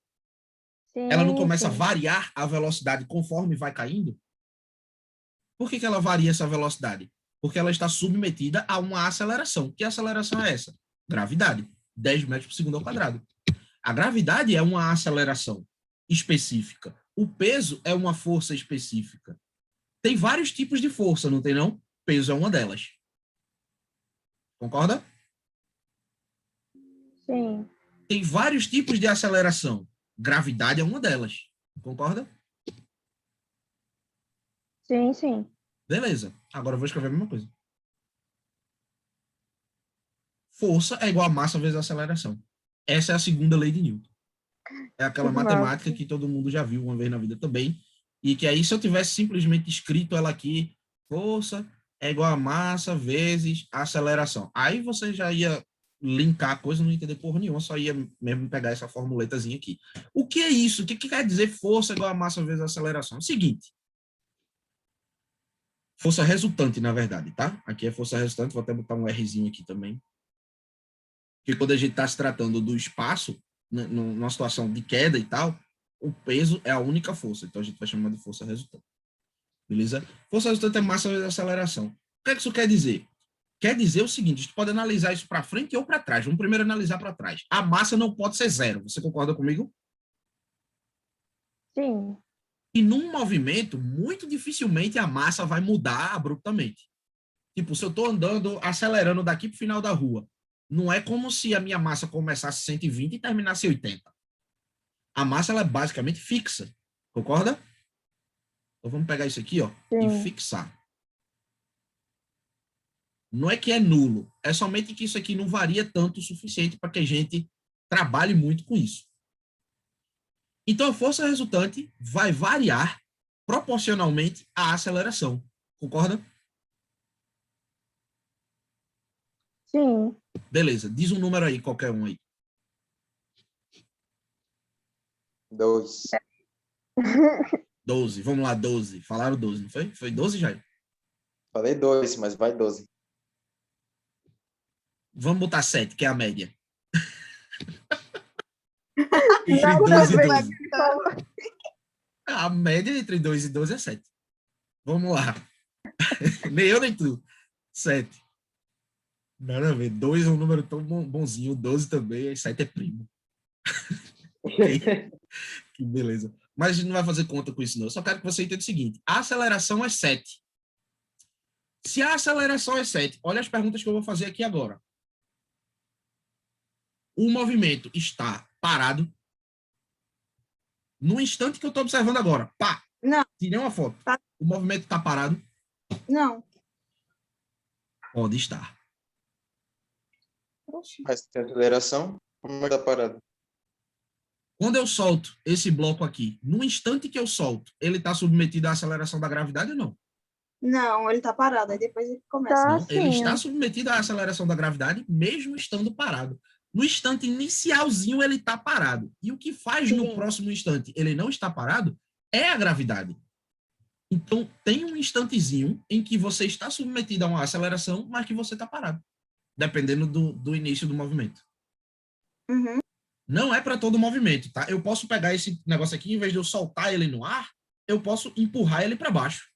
Sim, Ela não começa a sim. variar a velocidade conforme vai caindo? Por que ela varia essa velocidade? Porque ela está submetida a uma aceleração. Que aceleração é essa? Gravidade. 10 metros por segundo ao quadrado. A gravidade é uma aceleração específica. O peso é uma força específica. Tem vários tipos de força, não tem não? Peso é uma delas. Concorda? Sim. Tem vários tipos de aceleração. Gravidade é uma delas. Concorda? Sim, sim. Beleza. Agora eu vou escrever a mesma coisa. Força é igual a massa vezes a aceleração. Essa é a segunda lei de Newton. É aquela Massa. matemática que todo mundo já viu uma vez na vida também. E que aí, se eu tivesse simplesmente escrito ela aqui, força é igual a massa vezes a aceleração. Aí você já ia linkar a coisa, não ia entender porra nenhuma, só ia mesmo pegar essa formuletazinha aqui. O que é isso? O que quer dizer força igual a massa vezes a aceleração? É o seguinte. Força resultante, na verdade, tá? Aqui é força resultante, vou até botar um Rzinho aqui também. Porque quando a gente está se tratando do espaço, né, numa situação de queda e tal, o peso é a única força. Então, a gente vai chamar de força resultante. Beleza? Força resultante é massa vezes aceleração. O que é que isso quer dizer? Quer dizer o seguinte, a gente pode analisar isso para frente ou para trás. Vamos primeiro analisar para trás. A massa não pode ser zero. Você concorda comigo? Sim. E num movimento, muito dificilmente a massa vai mudar abruptamente. Tipo, se eu estou andando, acelerando daqui para o final da rua, não é como se a minha massa começasse 120 e terminasse 80. A massa, ela é basicamente fixa. Concorda? Então, vamos pegar isso aqui, ó, e fixar. Não é que é nulo, é somente que isso aqui não varia tanto o suficiente para que a gente trabalhe muito com isso. Então, a força resultante vai variar proporcionalmente à aceleração. Concorda? Sim. Beleza. Diz um número aí, qualquer um aí. 2. 12. Vamos lá, 12. Falaram 12, não foi? Foi 12, Jair? Falei 2, mas vai 12. Vamos botar 7, que é a média. Não, Entre 2 e também. 12. A média entre 2 e 12 é 7. Vamos lá. Nem eu, nem tu. 7. Nada a ver. 2 é um número tão bonzinho. 12 também. E 7 é primo. Que beleza. Mas a gente não vai fazer conta com isso, não. Eu só quero que você entenda o seguinte. A aceleração é 7. Se a aceleração é 7, olha as perguntas que eu vou fazer aqui agora. O movimento está parado. No instante que eu estou observando agora, pá, Não. tirei uma foto. Tá. O movimento está parado? Não. Pode estar. Mas tem aceleração? Como é que tá parado? Quando eu solto esse bloco aqui, no instante que eu solto, ele está submetido à aceleração da gravidade ou não? Não, ele tá parado, aí depois ele começa. Tá, Não, ele sim. está submetido à aceleração da gravidade, mesmo estando parado. No instante inicialzinho, ele está parado. E o que faz no próximo instante ele não está parado é a gravidade. Então, tem um instantezinho em que você está submetido a uma aceleração, mas que você está parado, dependendo do início do movimento. Uhum. Não é para todo movimento, tá? Eu posso pegar esse negócio aqui, em vez de eu soltar ele no ar, eu posso empurrar ele para baixo.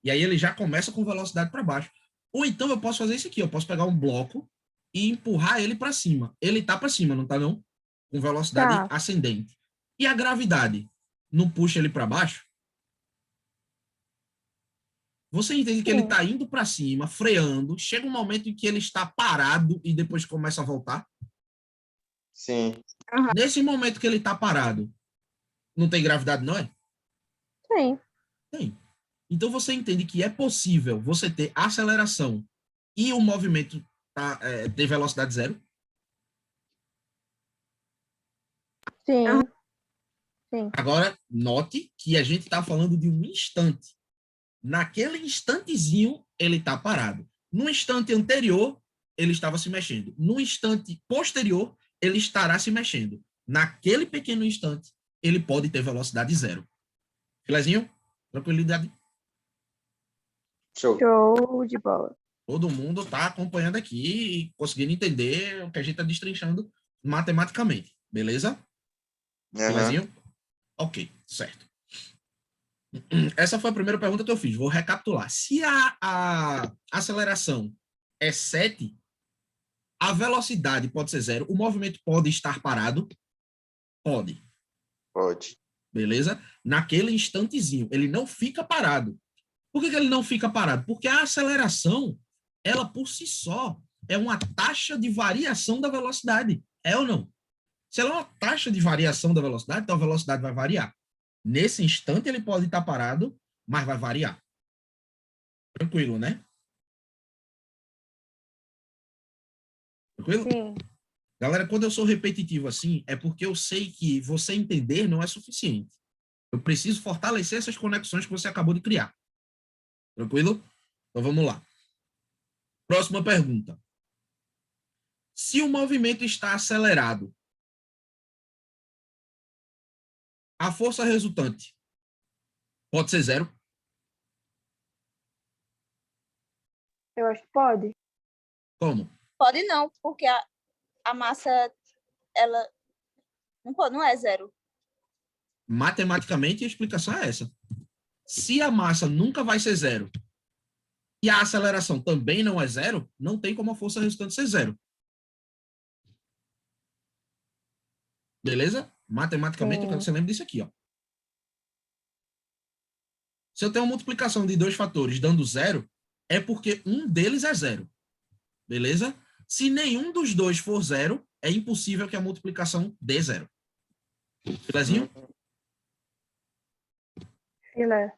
E aí ele já começa com velocidade para baixo. Ou então eu posso fazer isso aqui, eu posso pegar um bloco e empurrar ele para cima. Ele tá para cima, não tá não? Com velocidade ascendente. E a gravidade não puxa ele para baixo? Você entende que ele está indo para cima, freando, chega um momento em que ele está parado e depois começa a voltar? Sim. Nesse momento que ele está parado, não tem gravidade, não é? Sim. Tem. Então você entende que é possível você ter aceleração e o movimento ter velocidade zero? Sim. Sim. Agora, note que a gente está falando de um instante. Naquele instantezinho, ele está parado. No instante anterior, ele estava se mexendo. No instante posterior, ele estará se mexendo. Naquele pequeno instante, ele pode ter velocidade zero. Filezinho? Tranquilidade? Show. Show de bola. Todo mundo está acompanhando aqui e conseguindo entender o que a gente está destrinchando matematicamente. Beleza? Filezinho? Ok, certo. Essa foi a primeira pergunta que eu fiz. Vou recapitular. Se a aceleração é 7, a velocidade pode ser 0, o movimento pode estar parado? Pode. Pode. Beleza? Naquele instantezinho. Ele não fica parado. Por que ele não fica parado? Porque a aceleração, ela por si só, é uma taxa de variação da velocidade. É ou não? Se ela é uma taxa de variação da velocidade, então a velocidade vai variar. Nesse instante ele pode estar parado, mas vai variar. Tranquilo, né? Tranquilo? Sim. Galera, quando eu sou repetitivo assim, é porque eu sei que você entender não é suficiente. Eu preciso fortalecer essas conexões que você acabou de criar. Tranquilo? Então vamos lá. Próxima pergunta. Se o movimento está acelerado, a força resultante pode ser 0? Eu acho que pode. Como? Pode não, porque a massa, ela não é zero. Matematicamente, a explicação é essa. Se a massa nunca vai ser zero e a aceleração também não é zero, não tem como a força resultante ser zero. Beleza? Matematicamente, eu quero que você lembre disso aqui, ó. Se eu tenho uma multiplicação de dois fatores dando zero, é porque um deles é zero. Beleza? Se nenhum dos dois for zero, é impossível que a multiplicação dê zero. Belezinho? Filé.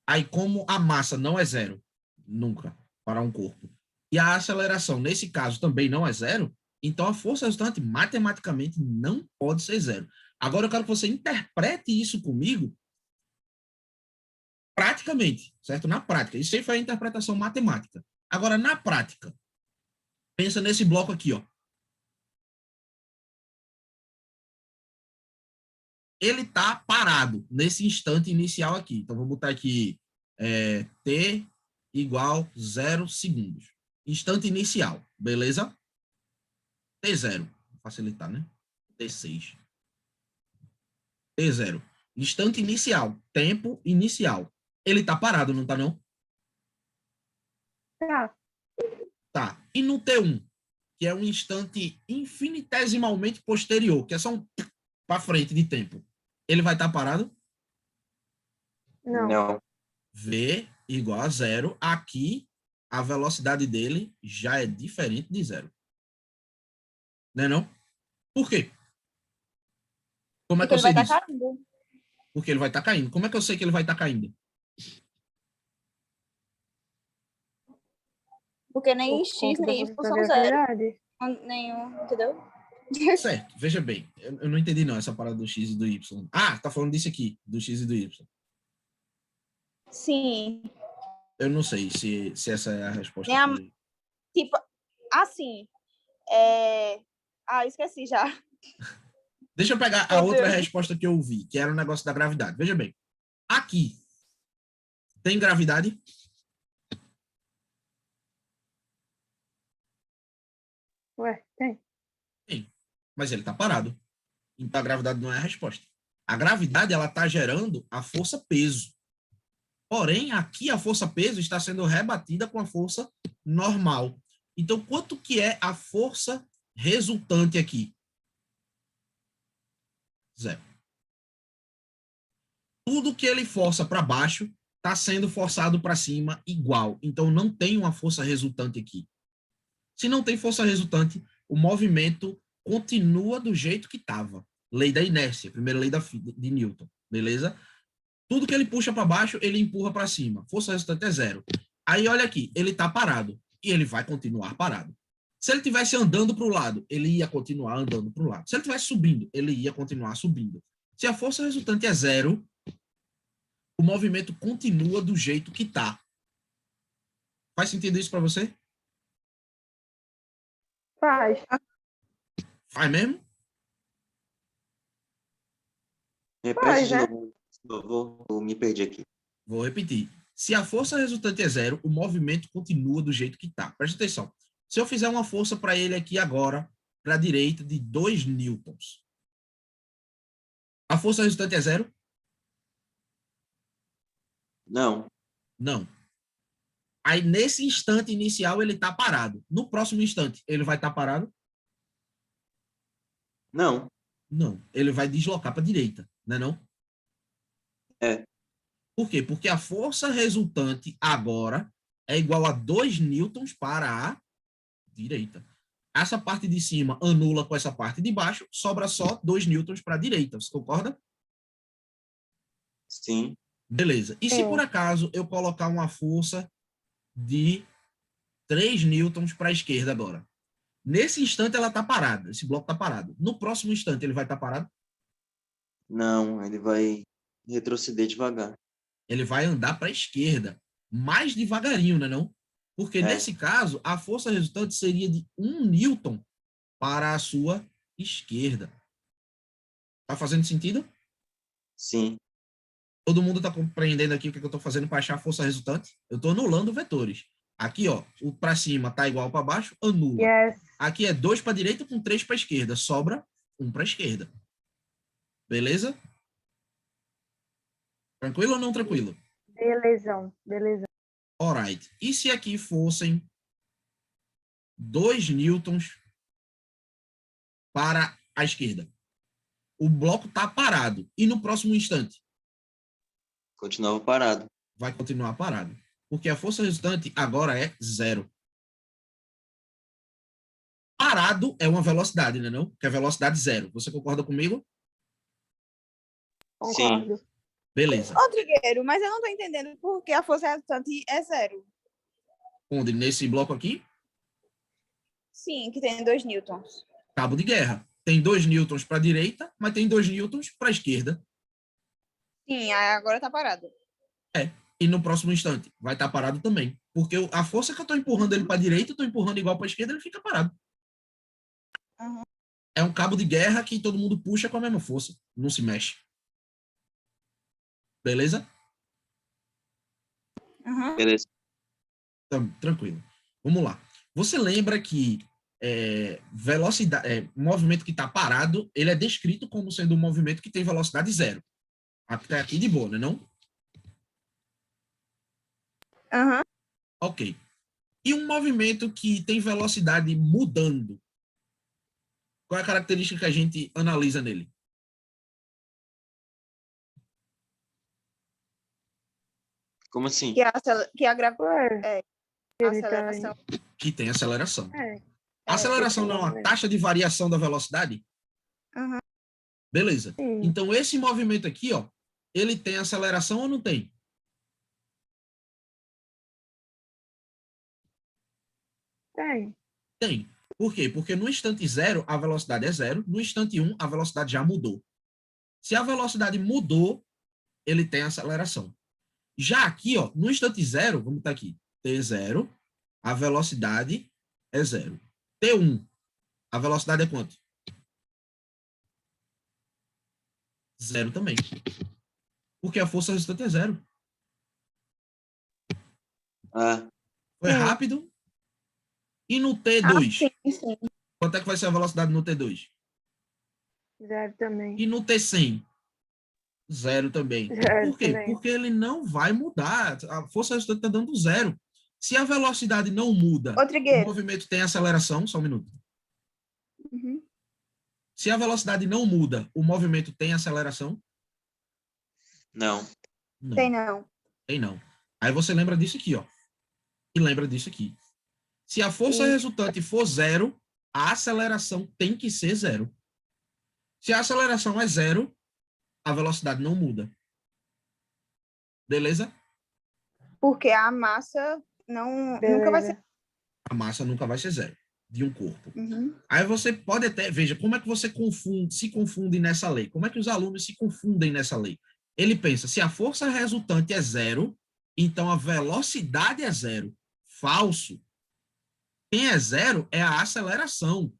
Aí, como a massa não é zero, nunca, para um corpo, e a aceleração, nesse caso, também não é zero, então a força resultante, matematicamente, não pode ser zero. Agora, eu quero que você interprete isso comigo praticamente, certo? Na prática. Isso aí foi a interpretação matemática. Agora, na prática, pensa nesse bloco aqui, ó. Ele está parado nesse instante inicial aqui. Então, vou botar aqui T igual 0 segundos. Instante inicial, beleza? T0. Vou facilitar, né? T6. T0. Instante inicial. Tempo inicial. Ele está parado, não está não? Tá. Tá. E no T1, que é um instante infinitesimalmente posterior, que é só um para frente de tempo, ele vai estar parado? Não. Não. V igual a zero. Aqui, a velocidade dele já é diferente de zero. Não é não? Por quê? Como é que Porque eu ele vai sei estar disso? caindo. Porque ele vai estar caindo. Como é que eu sei que ele vai estar caindo? Porque nem Por X conta da nem Y força da são zero. gravidade. Nenhum, entendeu? Certo, veja bem. Eu não entendi não essa parada do X e do Y. Ah, tá falando disso aqui, do X e do Y. Sim. Eu não sei se essa é a resposta. Nem a- Tipo, assim. Esqueci já. Deixa eu pegar a Meu outra Deus. resposta que eu vi, que era o negócio da gravidade. Veja bem. Aqui, tem gravidade? Ué, tem. Tem. Mas ele está parado. Então a gravidade não é a resposta. A gravidade, ela está gerando a força-peso. Porém, aqui a força-peso está sendo rebatida com a força normal. Então, quanto que é a força resultante aqui? Zero. Tudo que ele força para baixo está sendo forçado para cima igual. Então, não tem uma força resultante aqui. Se não tem força resultante, o movimento continua do jeito que estava. Lei da inércia, primeira lei de Newton, beleza? Tudo que ele puxa para baixo, ele empurra para cima. Força resultante é zero. Aí, olha aqui, ele está parado. E ele vai continuar parado. Se ele estivesse andando para o lado, ele ia continuar andando para o lado. Se ele estivesse subindo, ele ia continuar subindo. Se a força resultante é zero, o movimento continua do jeito que está. Faz sentido isso para você? Faz. Faz mesmo? Repete Faz, de né? novo, por favor. Eu me perdi aqui. Vou repetir. Se a força resultante é zero, o movimento continua do jeito que está. Presta atenção. Se eu fizer uma força para ele aqui agora, para a direita, de 2 newtons, a força resultante é zero? Não. Não. Aí, nesse instante inicial, ele está parado. No próximo instante, ele vai estar parado? Não. Não. Ele vai deslocar para a direita, não é não? É. Por quê? Porque a força resultante agora é igual a 2 newtons para a direita. Essa parte de cima anula com essa parte de baixo, sobra só 2 newtons para a direita. Você concorda? Sim. Beleza. E se por acaso eu colocar uma força de 3 newtons para a esquerda agora? Nesse instante ela está parada, esse bloco está parado. No próximo instante ele vai estar parado? Não, ele vai retroceder devagar. Ele vai andar para a esquerda, mais devagarinho, né não? Porque nesse caso, a força resultante seria de 1 newton para a sua esquerda. Tá fazendo sentido? Sim. Todo mundo está compreendendo aqui o que eu estou fazendo para achar a força resultante? Eu estou anulando vetores. Aqui, ó, o para cima está igual para baixo, anula. Yes. Aqui é 2 para a direita com 3 para a esquerda. Sobra 1 para a esquerda. Beleza? Tranquilo ou não tranquilo? Beleza. Alright. E se aqui fossem 2 newtons para a esquerda? O bloco está parado. E no próximo instante? Continuava parado. Vai continuar parado. Porque a força resultante agora é 0. Parado é uma velocidade, né, não? Que é velocidade 0. Você concorda comigo? Concordo. Beleza. Ô, Trigueiro, mas eu não tô entendendo por que a força resultante é 0. Onde? Nesse bloco aqui? Sim, que tem 2 newtons. Cabo de guerra. Tem 2 newtons para a direita, mas tem 2 newtons para a esquerda. Sim, aí agora tá parado. E no próximo instante vai estar parado também. Porque a força que eu estou empurrando ele para a direita, eu estou empurrando igual para a esquerda, ele fica parado. Uhum. É um cabo de guerra que todo mundo puxa com a mesma força. Não se mexe. Beleza? Uhum. Beleza. Então, tranquilo. Vamos lá. Você lembra que velocidade, movimento que está parado, ele é descrito como sendo um movimento que tem velocidade 0. Até aqui de boa, né, não? Uhum. Ok. E um movimento que tem velocidade mudando? Qual é a característica que a gente analisa nele? Como assim? Que a Ué, ele tá aceleração. Que tem aceleração. É, Aceleração não é uma taxa de variação da velocidade? Uhum. Beleza. sim, Então, esse movimento aqui, ó, ele tem aceleração ou não tem? tem. Tem. Por quê? Porque no instante 0, a velocidade é 0. No instante 1, a velocidade já mudou. Se a velocidade mudou, ele tem aceleração. Já aqui, ó, no instante 0, vamos estar aqui, T0, a velocidade é 0. T1, a velocidade é quanto? 0 também. Porque a força resultante é 0. Ah, Foi Sim. rápido. E no T2? Sim. Quanto é que vai ser a velocidade no T2? 0 também. E no T100? 0 também. 0 Por quê? também. Porque ele não vai mudar. A força resultante está dando 0. Se a velocidade não muda, Ô, o Trigueiro. movimento tem aceleração. Só um minuto. Uhum. Se a velocidade não muda, o movimento tem aceleração? não. Não. Tem não. Tem não. Aí você lembra disso aqui, ó. E lembra disso aqui. Se a força Isso. resultante for 0, a aceleração tem que ser 0. Se a aceleração é 0, a velocidade não muda. Beleza? Porque a massa nunca vai ser. Beleza. A massa nunca vai ser 0 de um corpo. Uhum. Aí você pode até, veja, como é que você se confunde nessa lei? Como é que os alunos se confundem nessa lei? Ele pensa, se a força resultante é 0, então a velocidade é 0. Falso. Quem é 0 é a aceleração.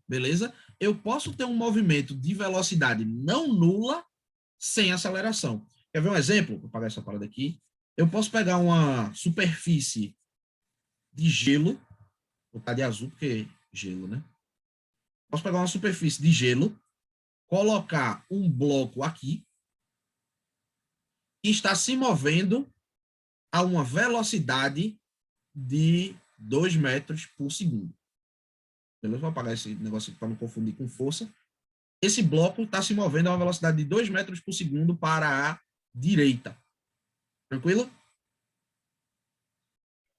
Beleza? Eu posso ter um movimento de velocidade não nula sem aceleração. Quer ver um exemplo? Vou apagar essa parada aqui. Eu posso pegar uma superfície de gelo, vou botar de azul porque gelo, né? Posso pegar uma superfície de gelo, colocar um bloco aqui que está se movendo a uma velocidade de 2 metros por segundo. Beleza? Vou apagar esse negócio aqui para não confundir com força. Esse bloco está se movendo a uma velocidade de 2 metros por segundo para a direita. Tranquilo?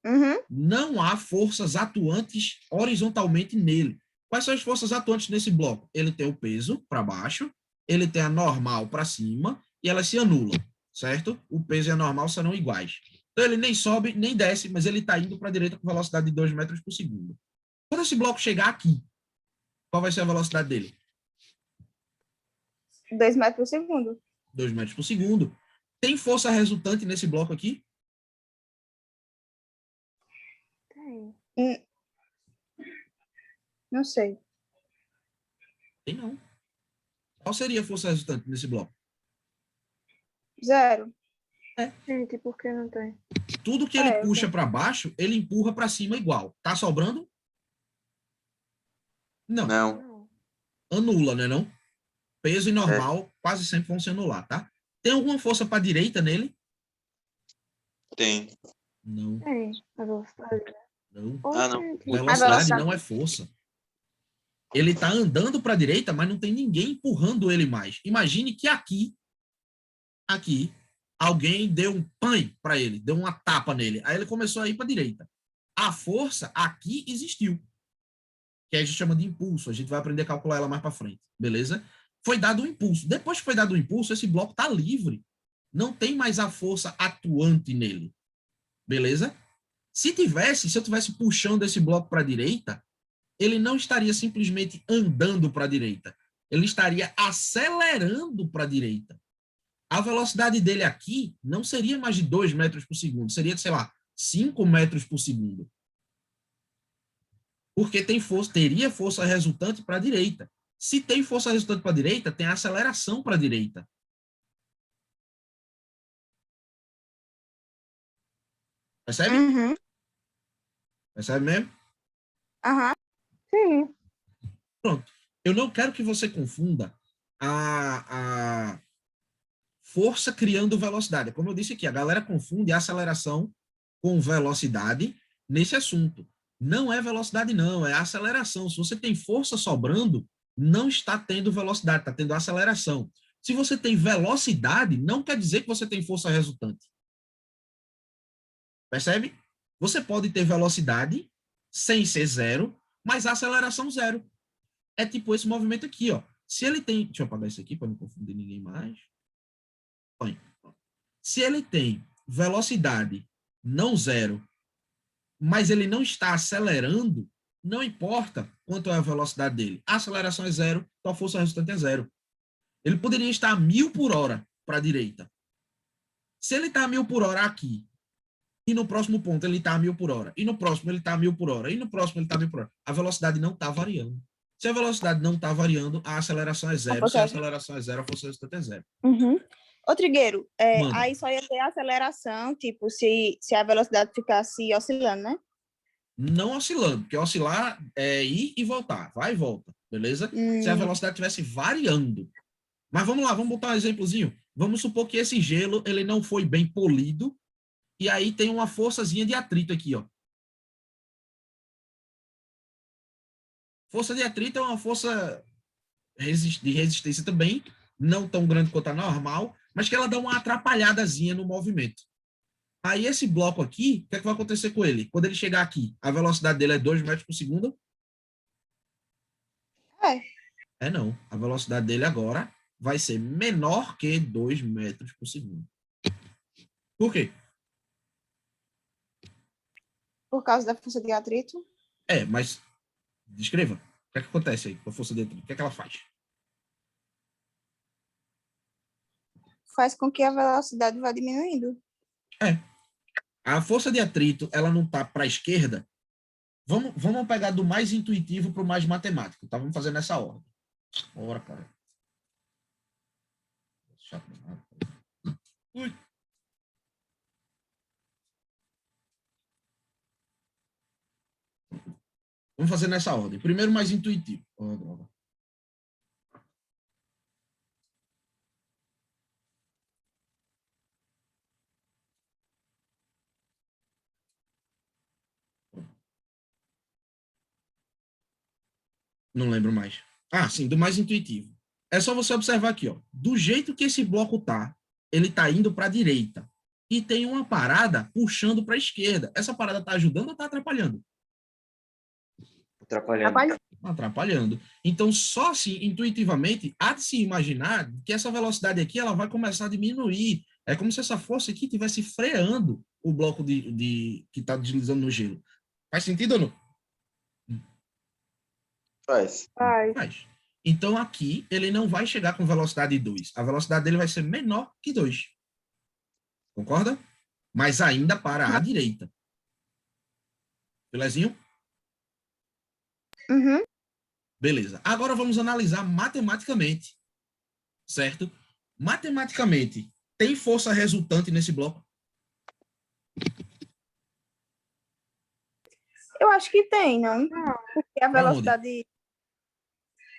Uhum. Não há forças atuantes horizontalmente nele. Quais são as forças atuantes nesse bloco? Ele tem o peso para baixo, ele tem a normal para cima e elas se anulam, certo? O peso e a normal serão iguais. Então ele nem sobe nem desce, mas ele está indo para a direita com velocidade de 2 metros por segundo. Quando esse bloco chegar aqui, qual vai ser a velocidade dele? 2 metros por segundo. 2 metros por segundo. Tem força resultante nesse bloco aqui? Tem. Não sei. Tem não. Qual seria a força resultante nesse bloco? 0. Gente, por que não tem? Tudo que ele puxa para baixo, ele empurra para cima igual. Tá sobrando? Não. Não. Não. Anula, né não? Peso e normal quase sempre vão se anular, tá? Tem alguma força para a direita nele? Tem. Não. Tem, a velocidade. Não. Ah, não. Velocidade não é força. Ele está andando para a direita, mas não tem ninguém empurrando ele mais. Imagine que aqui, alguém deu um pan para ele, deu uma tapa nele. Aí ele começou a ir para a direita. A força aqui existiu, que a gente chama de impulso. A gente vai aprender a calcular ela mais para frente, beleza? Foi dado um impulso. Depois que foi dado o impulso, esse bloco está livre. Não tem mais a força atuante nele, beleza? Se eu tivesse puxando esse bloco para a direita, ele não estaria simplesmente andando para a direita. Ele estaria acelerando para a direita. A velocidade dele aqui não seria mais de 2 metros por segundo, seria, sei lá, 5 metros por segundo. Porque teria força resultante para a direita. Se tem força resultante para a direita, tem aceleração para a direita. Percebe? Uhum. Percebe mesmo? Aham. Sim. Pronto. Eu não quero que você confunda a força criando velocidade. Como eu disse aqui, a galera confunde aceleração com velocidade nesse assunto. Não é velocidade, não, é aceleração. Se você tem força sobrando, não está tendo velocidade, está tendo aceleração. Se você tem velocidade, não quer dizer que você tem força resultante. Percebe? Você pode ter velocidade sem ser zero, mas aceleração zero. É tipo esse movimento aqui, ó. Se ele tem... Deixa eu apagar isso aqui para não confundir ninguém mais. Se ele tem velocidade não zero, mas ele não está acelerando, não importa quanto é a velocidade dele. A aceleração é zero, então a força resultante é zero. Ele poderia estar a 1.000 por hora para a direita. Se ele está a 1.000 por hora aqui, e no próximo ponto ele está a 1.000 por hora, e no próximo ele está a 1.000 por hora, e no próximo ele está a 1.000 por hora, a velocidade não está variando. Se a velocidade não está variando, a aceleração é zero. Se a aceleração é zero, a força resultante é zero. Uhum. Ô, Trigueiro, Manda. aí só ia ter aceleração, tipo, se a velocidade ficasse oscilando, né? Não oscilando, porque oscilar é ir e voltar, vai e volta, beleza? Se a velocidade estivesse variando. Mas vamos lá, vamos botar um exemplozinho. Vamos supor que esse gelo ele não foi bem polido, e aí tem uma forçazinha de atrito aqui, ó. Força de atrito é uma força de resistência também, não tão grande quanto a normal, mas que ela dá uma atrapalhadazinha no movimento. Aí esse bloco aqui, o que é que vai acontecer com ele? Quando ele chegar aqui, a velocidade dele é 2 metros por segundo? É não. A velocidade dele agora vai ser menor que 2 metros por segundo. Por quê? Por causa da força de atrito. Mas descreva. O que é que acontece aí com a força de atrito? O que é que ela faz? Faz com que a velocidade vá diminuindo. A força de atrito, ela não está para a esquerda. Vamos pegar do mais intuitivo para o mais matemático, tá? Vamos fazer nessa ordem. Bora, cara. Ui. Vamos fazer nessa ordem. Primeiro, mais intuitivo. Oh, droga. Não lembro mais. Ah, sim, do mais intuitivo. É só você observar aqui, ó. Do jeito que esse bloco tá, ele tá indo para a direita. E tem uma parada puxando para a esquerda. Essa parada tá ajudando ou tá atrapalhando? Atrapalhando. Atrapalhando. Então, só assim, intuitivamente, há de se imaginar que essa velocidade aqui ela vai começar a diminuir. É como se essa força aqui estivesse freando o bloco que está deslizando no gelo. Faz sentido ou não? Faz. Faz. Então, aqui, ele não vai chegar com velocidade 2. A velocidade dele vai ser menor que 2. Concorda? Mas ainda para a direita. Belezinho? Uhum. Beleza. Agora vamos analisar matematicamente. Certo? Matematicamente, tem força resultante nesse bloco? Eu acho que tem, não? Porque a velocidade...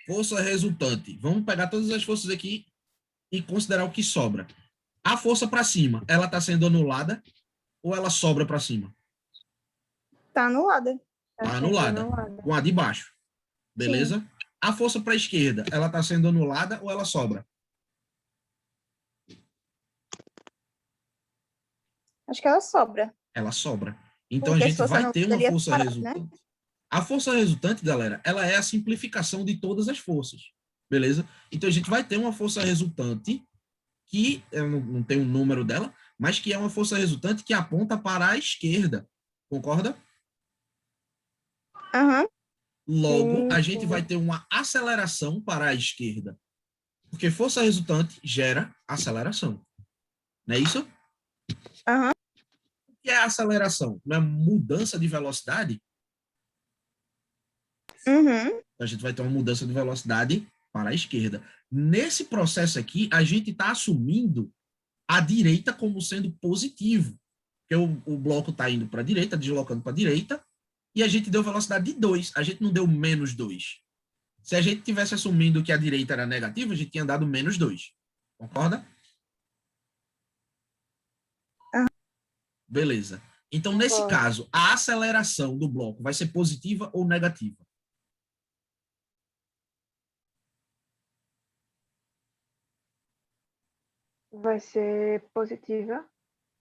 Força resultante. Vamos pegar todas as forças aqui e considerar o que sobra. A força para cima, ela está sendo anulada ou ela sobra para cima? Tá anulada. Tá Está sendo anulada, anulada. com a de baixo. Beleza? A força para a esquerda, ela está sendo anulada ou ela sobra? Acho que ela sobra. Ela sobra. Então a Porque se gente fosse vai anulada, ter uma teria força parado, né? resultante. A força resultante, galera, ela é a simplificação de todas as forças. Beleza? Então a gente vai ter uma força resultante que, eu não tenho o número dela, mas que é uma força resultante que aponta para a esquerda. Concorda? Aham. Logo, a gente Sim. vai ter uma aceleração para a esquerda. Porque força resultante gera aceleração. Não é isso? Aham. O que é aceleração? Não é mudança de velocidade? Uhum. A gente vai ter uma mudança de velocidade para a esquerda. Nesse processo aqui, a gente está assumindo a direita como sendo positivo. Porque o bloco está indo para a direita, deslocando para a direita, e a gente deu velocidade de 2. A gente não deu menos 2. Se a gente tivesse assumindo que a direita era negativa, a gente tinha dado menos 2. Concorda? Aham. Beleza. Então, nesse caso, a aceleração do bloco vai ser positiva ou negativa? Vai ser positiva.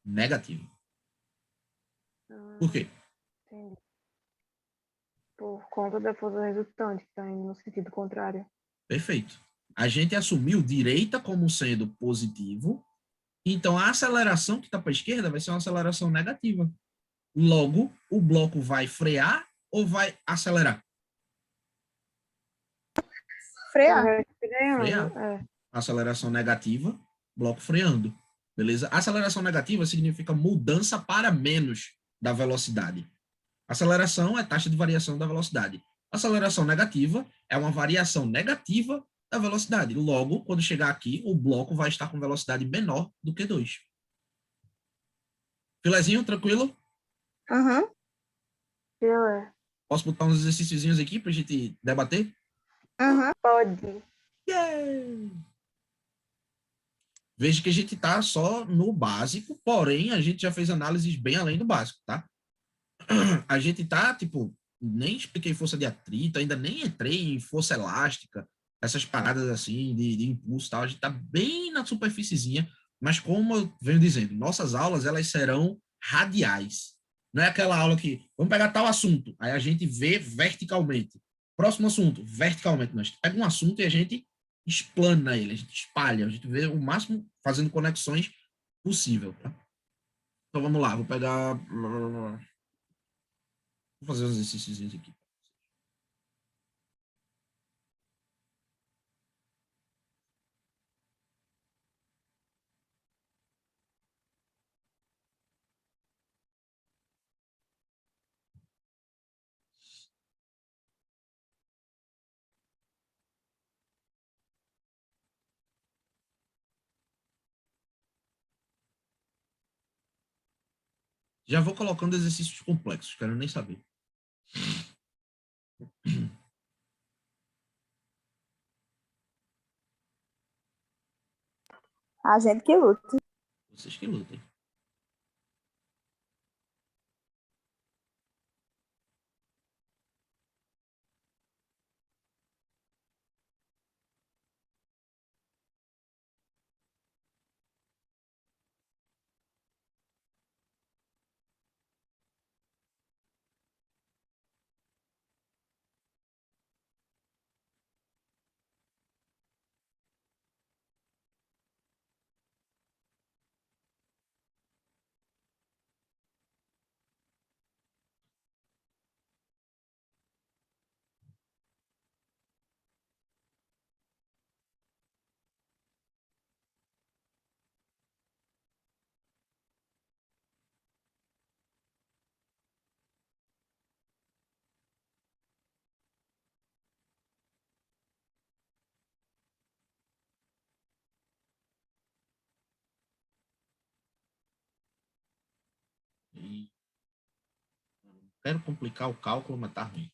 Negativa. Por quê? Entendi. Por conta da força resultante, que está indo no sentido contrário. Perfeito. A gente assumiu direita como sendo positivo, então a aceleração que está para a esquerda vai ser uma aceleração negativa. Logo, o bloco vai frear ou vai acelerar? Frear. Vai freando, Frear. Aceleração negativa, bloco freando. Beleza? Aceleração negativa significa mudança para menos da velocidade. Aceleração é taxa de variação da velocidade. Aceleração negativa é uma variação negativa da velocidade. Logo, quando chegar aqui, o bloco vai estar com velocidade menor do que 2. Filezinho, tranquilo? Aham. Filé. Posso botar uns exercíciozinhos aqui para a gente debater? Aham. Pode. Yeah! Veja que a gente está só no básico, porém a gente já fez análises bem além do básico, tá? A gente tá, tipo, nem expliquei força de atrito, ainda nem entrei em força elástica, essas paradas assim de impulso e tal, a gente tá bem na superfíciezinha, mas como eu venho dizendo, nossas aulas, elas serão radiais. Não é aquela aula que, vamos pegar tal assunto, aí a gente vê verticalmente. Próximo assunto, verticalmente. Nós pega um assunto e a gente explana ele, a gente espalha, a gente vê o máximo fazendo conexões possível, tá? Então vamos lá, vou pegar... Vou fazer uns exercícios aqui. Já vou colocando exercícios complexos, quero nem saber. A gente que luta. Vocês que lutem. E não quero complicar o cálculo, mas tá ruim.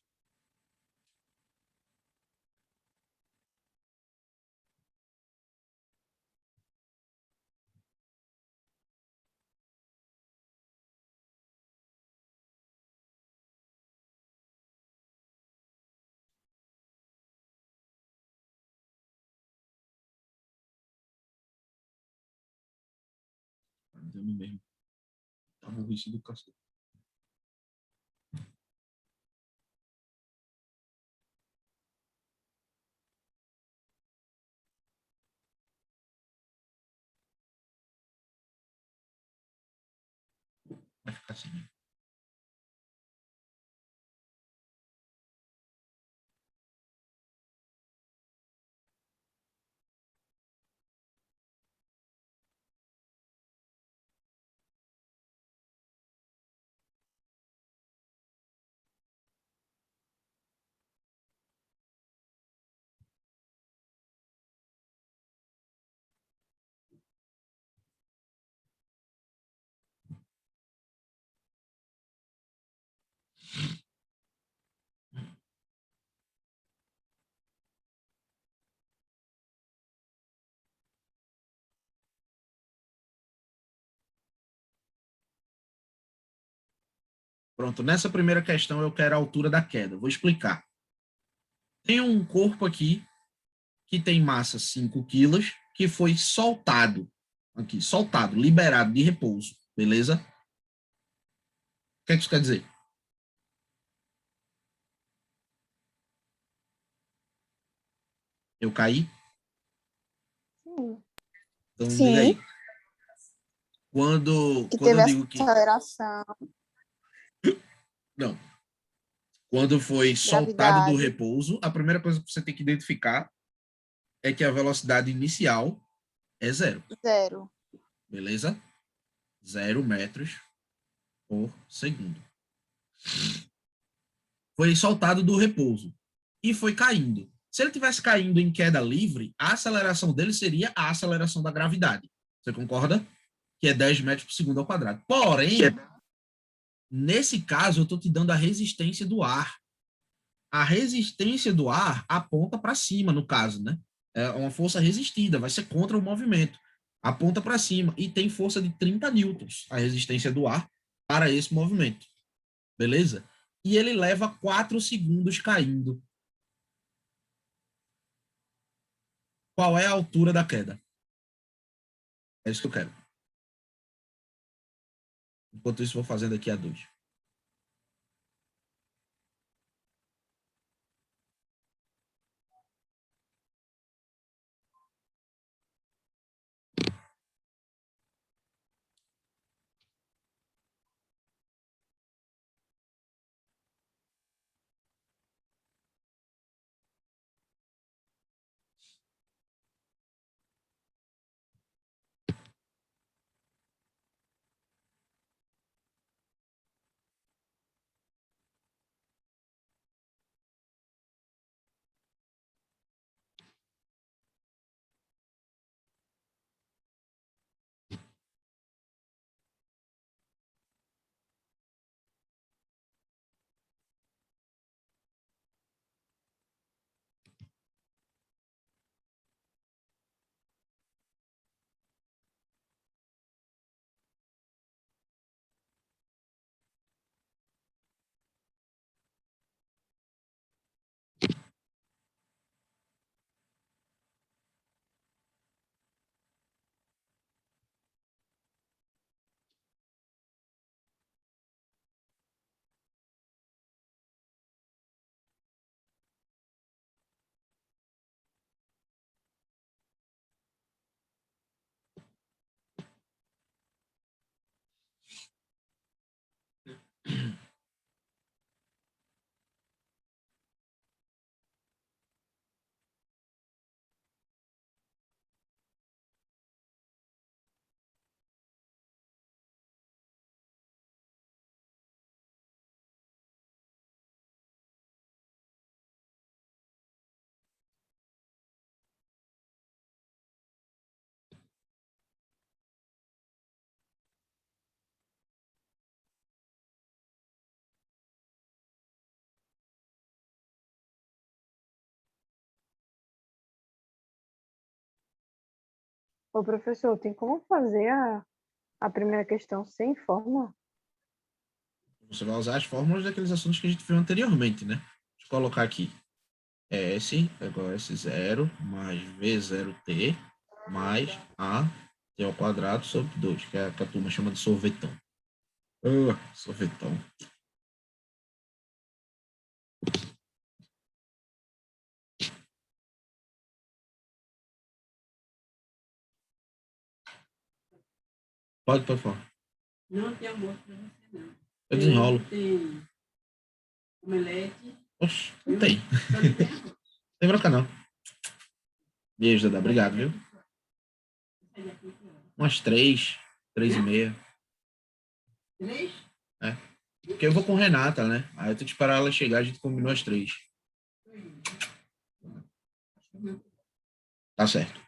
Dando mesmo. Tá burrice do cacete. Vai ficar assim. Pronto, nessa primeira questão eu quero a altura da queda. Vou explicar. Tem um corpo aqui que tem massa 5 quilos, que foi soltado, aqui, soltado, liberado de repouso, beleza? O que é que isso quer dizer? Eu caí? Sim. Então, Sim. diga aí. Quando teve eu digo que... aceleração, Não. Quando foi soltado do gravidade. repouso, a primeira coisa que você tem que identificar é que a velocidade inicial é 0. 0. Beleza? 0 metros por segundo. Foi soltado do repouso e foi caindo. Se ele tivesse caindo em queda livre, a aceleração dele seria a aceleração da gravidade. Você concorda? Que é 10 metros por segundo ao quadrado. Porém, nesse caso, eu estou te dando a resistência do ar. A resistência do ar aponta para cima, no caso, né? É uma força resistida, vai ser contra o movimento. Aponta para cima e tem força de 30 newtons, a resistência do ar, para esse movimento. Beleza? E ele leva 4 segundos caindo. Qual é a altura da queda? É isso que eu quero. Enquanto isso, vou fazendo aqui a 2. Ô, professor, tem como fazer a primeira questão sem fórmula? Você vai usar as fórmulas daqueles assuntos que a gente viu anteriormente, né? Deixa eu colocar aqui. S é igual a S0 mais V0T mais A T ao quadrado sobre 2, que a turma chama de sorvetão. Sorvetão. Pode falar. Não tem almoço para você, não. Eu desenrolo. Tem omelete. Oxe, não tem. Só não tem arroz. Tem bronca, não. Beijo, Dada. Obrigado, viu? Umas 3, 3h30. 3? É. Porque eu vou com Renata, né? Aí eu tenho que esperar ela chegar, a gente combinou às 3. Tá certo.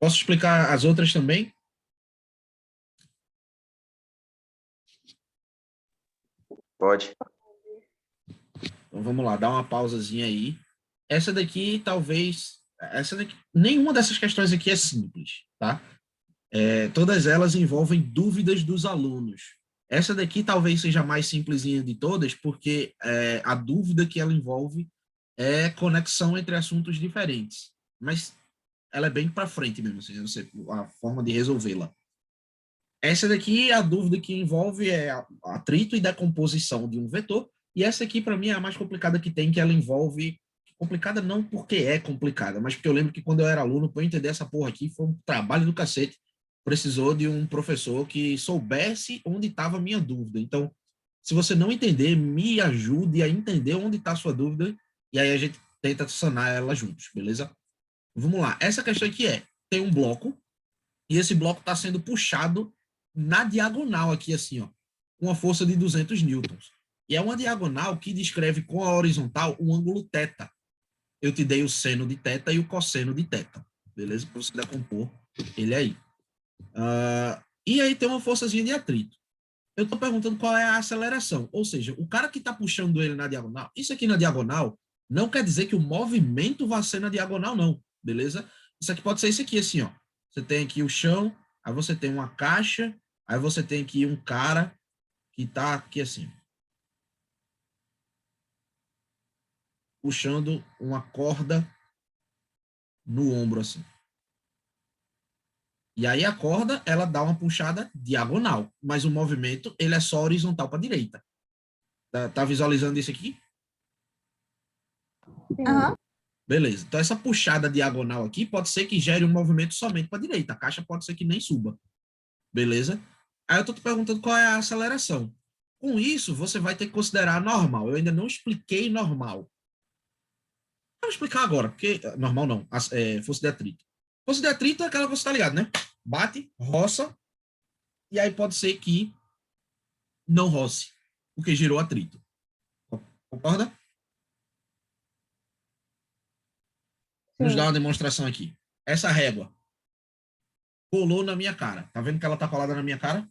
Posso explicar as outras também? Pode. Então vamos lá, dá uma pausazinha aí. Essa daqui, talvez... nenhuma dessas questões aqui é simples, tá? Todas elas envolvem dúvidas dos alunos. Essa daqui talvez seja a mais simplesinha de todas, porque a dúvida que ela envolve é conexão entre assuntos diferentes. Mas ela é bem para frente mesmo, a forma de resolvê-la. Essa daqui, a dúvida que envolve é atrito e decomposição de um vetor, e essa aqui, para mim, é a mais complicada que tem, que ela envolve... Complicada não porque é complicada, mas porque eu lembro que quando eu era aluno, para eu entender essa porra aqui, foi um trabalho do cacete. Precisou de um professor que soubesse onde estava a minha dúvida. Então, se você não entender, me ajude a entender onde está a sua dúvida, e aí a gente tenta sanar ela juntos, beleza? Vamos lá. Essa questão aqui tem um bloco, e esse bloco está sendo puxado na diagonal aqui, assim, ó, com uma força de 200 newtons. E é uma diagonal que descreve com a horizontal o ângulo θ. Eu te dei o seno de θ e o cosseno de θ, beleza? Para você decompor ele aí. E aí tem uma forçazinha de atrito. Eu estou perguntando qual é a aceleração. Ou seja, o cara que está puxando ele na diagonal, isso aqui na diagonal não quer dizer que o movimento vai ser na diagonal, não, beleza? Isso aqui pode ser isso aqui, assim, ó. Você tem aqui o chão, aí você tem uma caixa, aí você tem aqui um cara que está aqui assim, puxando uma corda no ombro, assim. E aí a corda, ela dá uma puxada diagonal, mas o movimento, ele é só horizontal para a direita. Tá visualizando isso aqui? Aham. Beleza. Então, essa puxada diagonal aqui pode ser que gere um movimento somente para a direita. A caixa pode ser que nem suba. Beleza? Aí eu estou te perguntando qual é a aceleração. Com isso, você vai ter que considerar normal. Eu ainda não expliquei normal. Vou explicar agora, porque normal não, força de atrito. Força de atrito é aquela que você está ligado, né? Bate, roça, e aí pode ser que não roce, porque gerou atrito. Concorda? Nos dá Sim. uma demonstração aqui. Essa régua colou na minha cara. Tá vendo que ela tá colada na minha cara?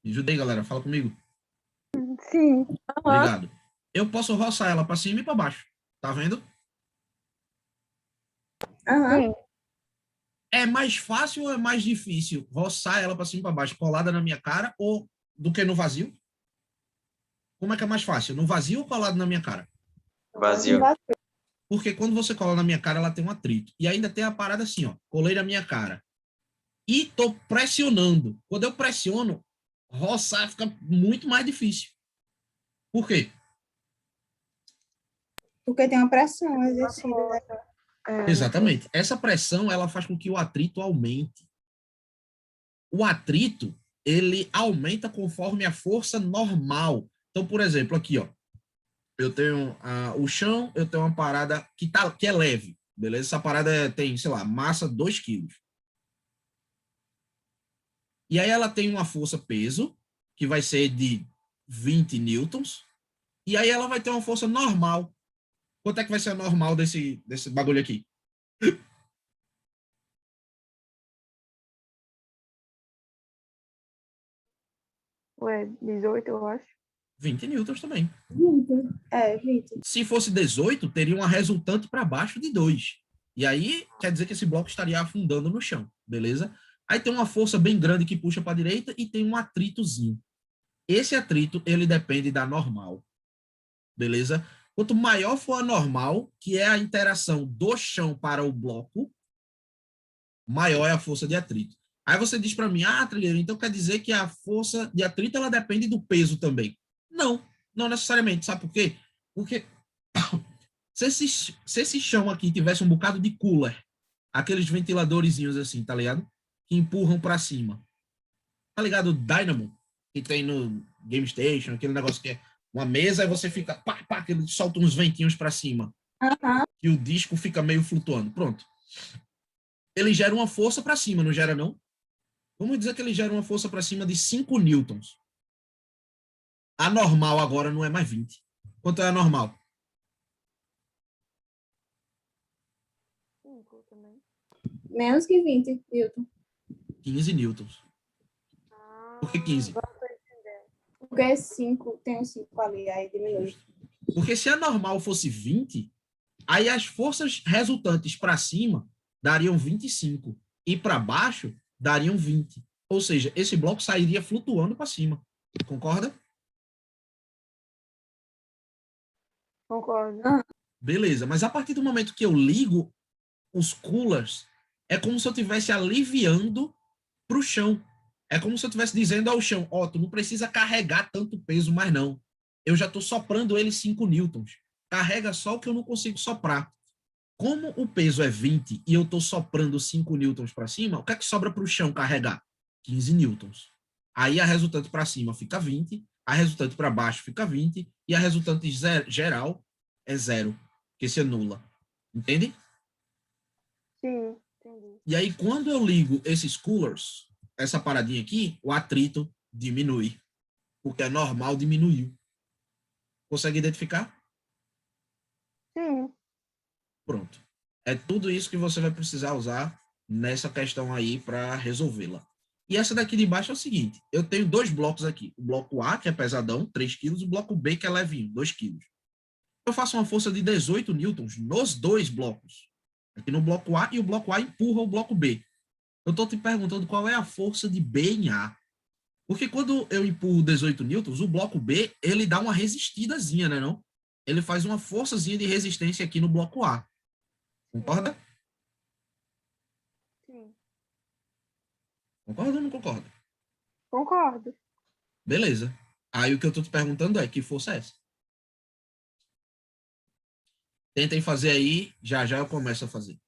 Me ajuda aí, galera. Fala comigo. Sim. Obrigado. Eu posso roçar ela para cima e para baixo. Tá vendo? Aham. Sim. É mais fácil ou é mais difícil roçar ela para cima e para baixo, colada na minha cara, ou do que no vazio? Como é que é mais fácil? No vazio ou colado na minha cara? Vazio. Porque quando você cola na minha cara, ela tem um atrito. E ainda tem a parada assim, ó. Colei na minha cara. E tô pressionando. Quando eu pressiono, roçar fica muito mais difícil. Por quê? Porque tem uma pressão exercida, né? Exatamente. Essa pressão, ela faz com que o atrito aumente. O atrito, ele aumenta conforme a força normal. Então, por exemplo, aqui, ó, eu tenho o chão, eu tenho uma parada que é leve, beleza? Essa parada tem, sei lá, massa 2 quilos. E aí ela tem uma força-peso, que vai ser de 20 newtons, e aí ela vai ter uma força normal. Quanto é que vai ser a normal desse bagulho aqui? Ué, 18, eu acho. 20 newtons também. 20. É, 20. Se fosse 18, teria uma resultante para baixo de 2. E aí, quer dizer que esse bloco estaria afundando no chão, beleza? Aí tem uma força bem grande que puxa para a direita e tem um atritozinho. Esse atrito, ele depende da normal, beleza? Quanto maior for a normal, que é a interação do chão para o bloco, maior é a força de atrito. Aí você diz para mim, Trilheiro, então quer dizer que a força de atrito, ela depende do peso também. Não, não necessariamente. Sabe por quê? Porque se esse chão aqui tivesse um bocado de cooler, aqueles ventiladorzinhos assim, tá ligado? Que empurram para cima. Tá ligado? O Dynamo, que tem no Game Station, aquele negócio que é uma mesa e você fica, pá, pá, que ele solta uns ventinhos para cima. Aham. E o disco fica meio flutuando. Pronto. Ele gera uma força para cima, não gera não? Vamos dizer que ele gera uma força para cima de 5 newtons. A normal agora não é mais 20. Quanto é a normal? 5 também. Menos que 20, Newton. 15 newtons. Por que 15? Agora eu tô entendendo. Porque 5, tem os 5 ali, aí diminui. Porque se a normal fosse 20, aí as forças resultantes para cima dariam 25 e para baixo dariam 20. Ou seja, esse bloco sairia flutuando para cima. Concorda? Concordo. Beleza, mas a partir do momento que eu ligo os coolers, é como se eu estivesse aliviando para o chão. É como se eu estivesse dizendo ao chão, ó, tu não precisa carregar tanto peso mais não. Eu já estou soprando ele 5 newtons. Carrega só o que eu não consigo soprar. Como o peso é 20 e eu estou soprando 5 newtons para cima, o que é que sobra para o chão carregar? 15 newtons. Aí a resultante para cima fica 20, a resultante para baixo fica 20 e a resultante geral é zero, que se anula. Entende? Sim, entendi. E aí, quando eu ligo esses coolers, essa paradinha aqui, o atrito diminui, porque é normal diminuiu. Consegue identificar? Sim. Pronto. É tudo isso que você vai precisar usar nessa questão aí para resolvê-la. E essa daqui de baixo é o seguinte: eu tenho 2 blocos aqui. O bloco A, que é pesadão, 3 quilos, e o bloco B, que é levinho, 2 quilos. Eu faço uma força de 18 newtons nos 2 blocos. Aqui no bloco A, e o bloco A empurra o bloco B. Eu estou te perguntando qual é a força de B em A. Porque quando eu empurro 18 newtons, o bloco B, ele dá uma resistidazinha, né, não? Ele faz uma forçazinha de resistência aqui no bloco A. Concorda? Sim. Concorda ou não concorda? Concordo. Beleza. Aí o que eu tô te perguntando é, que força é essa? Tentem fazer aí, já já eu começo a fazer.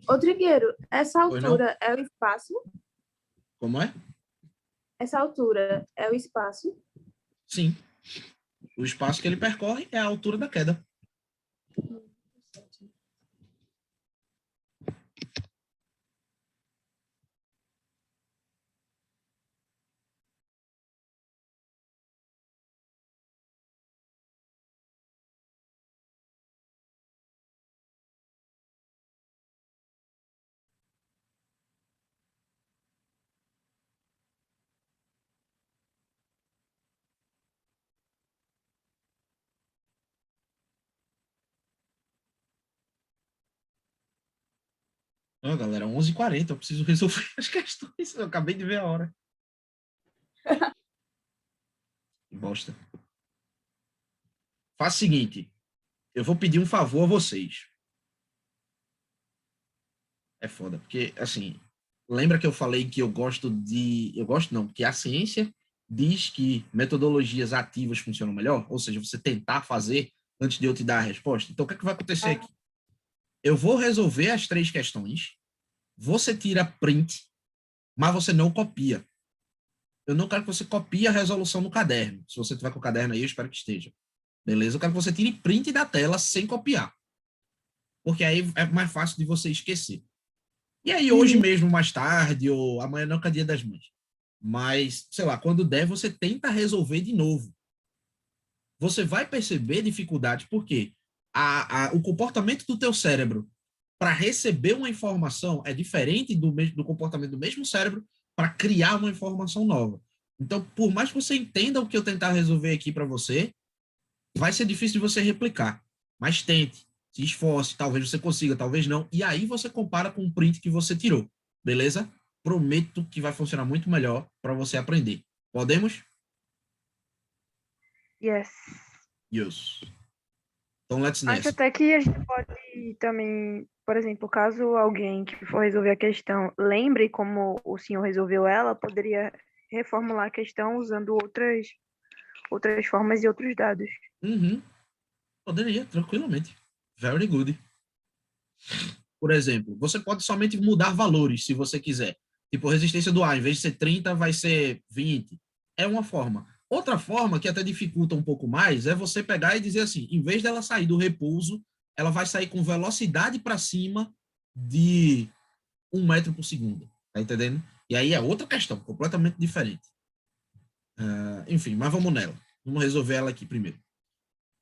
Ô, Trigueiro, essa Pois não? altura é o espaço? Como é? Essa altura é o espaço? Sim. O espaço que ele percorre é a altura da queda. Não, galera, 11h40, eu preciso resolver as questões. Eu acabei de ver a hora. Que bosta. Faz o seguinte, eu vou pedir um favor a vocês. É foda, porque, assim, lembra que eu falei que eu gosto de... Eu gosto não, que a ciência diz que metodologias ativas funcionam melhor, ou seja, você tentar fazer antes de eu te dar a resposta. Então, o que é que vai acontecer aqui? Eu vou resolver as 3 questões, você tira print, mas você não copia. Eu não quero que você copie a resolução no caderno. Se você tiver com o caderno aí, eu espero que esteja. Beleza? Eu quero que você tire print da tela sem copiar. Porque aí é mais fácil de você esquecer. E aí, hoje mesmo, mais tarde, ou amanhã não, que é Dia das Mães. Mas, sei lá, quando der, você tenta resolver de novo. Você vai perceber dificuldade, porque o comportamento do teu cérebro para receber uma informação é diferente do comportamento do mesmo cérebro para criar uma informação nova. Então, por mais que você entenda o que eu tentar resolver aqui para você, vai ser difícil de você replicar. Mas tente, se esforce, talvez você consiga, talvez não. E aí você compara com o print que você tirou, beleza? Prometo que vai funcionar muito melhor para você aprender. Podemos? Yes. Yes. Então, let's Acho nessa. até que a gente pode também, por exemplo, caso alguém que for resolver a questão lembre como o senhor resolveu ela, poderia reformular a questão usando outras formas e outros dados. Uhum. Poderia, tranquilamente. Very good. Por exemplo, você pode somente mudar valores, se você quiser. Tipo, resistência do ar, em vez de ser 30, vai ser 20. É uma forma. Outra forma, que até dificulta um pouco mais, é você pegar e dizer assim, em vez dela sair do repouso, ela vai sair com velocidade para cima de 1 metro por segundo. Tá entendendo? E aí é outra questão, completamente diferente. Enfim, mas vamos nela. Vamos resolver ela aqui primeiro.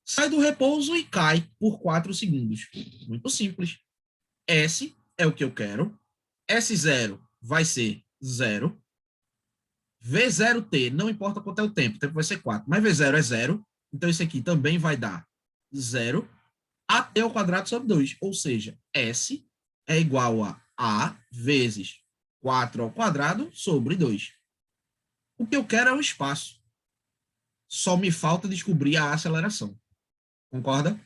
Sai do repouso e cai por 4 segundos. Muito simples. S é o que eu quero. S0 vai ser 0. V0T, não importa quanto é o tempo vai ser 4. Mas V0 é 0. Então, isso aqui também vai dar 0. AT ao quadrado sobre 2. Ou seja, S é igual a A vezes 4 ao quadrado sobre 2. O que eu quero é o espaço. Só me falta descobrir a aceleração. Concorda?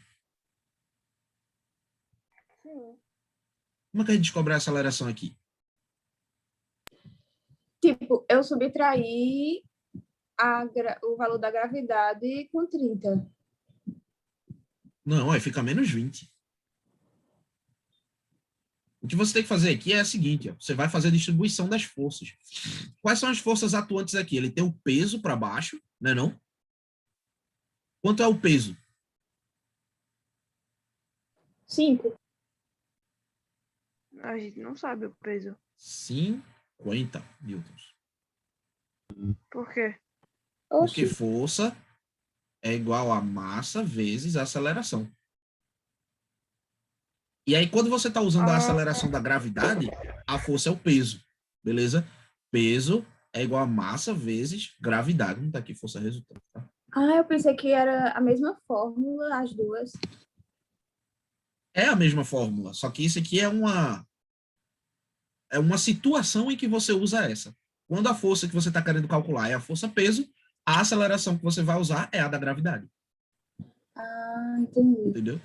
Sim. Como é que a gente descobre a aceleração aqui? Tipo, eu subtraí o valor da gravidade com 30. Não, aí fica menos 20. O que você tem que fazer aqui é o seguinte, ó, você vai fazer a distribuição das forças. Quais são as forças atuantes aqui? Ele tem o peso para baixo, né não? Quanto é o peso? 5. A gente não sabe o peso. 50 newtons. Por quê? Porque força é igual a massa vezes a aceleração. E aí, quando você está usando a aceleração da gravidade, a força é o peso, beleza? Peso é igual a massa vezes gravidade. Não está aqui, força resultante, tá? Eu pensei que era a mesma fórmula, as duas. É a mesma fórmula, só que isso aqui é uma situação em que você usa essa. Quando a força que você está querendo calcular é a força-peso, a aceleração que você vai usar é a da gravidade. Entendi. Entendeu?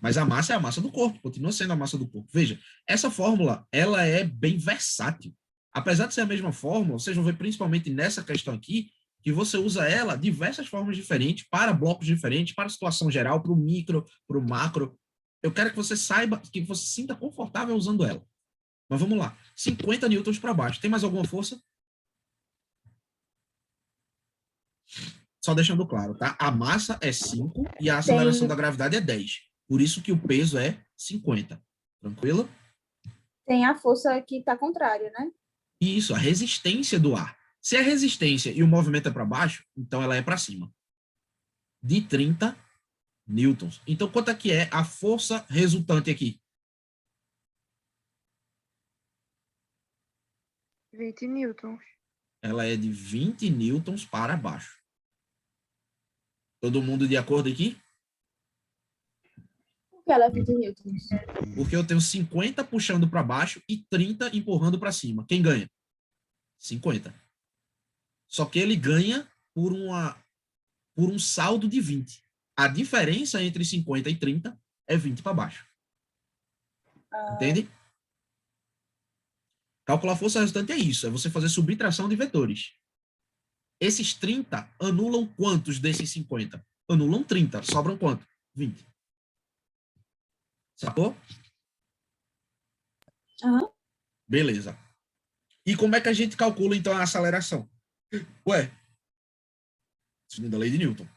Mas a massa é a massa do corpo, continua sendo a massa do corpo. Veja, essa fórmula, ela é bem versátil. Apesar de ser a mesma fórmula, vocês vão ver principalmente nessa questão aqui, que você usa ela de diversas formas diferentes, para blocos diferentes, para a situação geral, para o micro, para o macro. Eu quero que você saiba, que você se sinta confortável usando ela. Mas vamos lá. 50 newtons para baixo. Tem mais alguma força? Só deixando claro, tá? A massa é 5 e a aceleração da gravidade é 10. Por isso que o peso é 50. Tranquilo? Tem a força que está contrária, né? Isso, a resistência do ar. Se a resistência e o movimento é para baixo, então ela é para cima. De 30 newtons. Então, quanto é que é a força resultante aqui? 20 newtons. Ela é de 20 newtons para baixo. Todo mundo de acordo aqui? Por que ela é 20 newtons? Porque eu tenho 50 puxando para baixo e 30 empurrando para cima. Quem ganha? 50. Só que ele ganha por um saldo de 20. A diferença entre 50 e 30 é 20 para baixo. Entende? Calcular força resultante é isso, é você fazer subtração de vetores. Esses 30 anulam quantos desses 50? Anulam 30, sobram quanto? 20. Sacou? Uhum. Beleza. E como é que a gente calcula, então, a aceleração? Ué, segunda lei de Newton.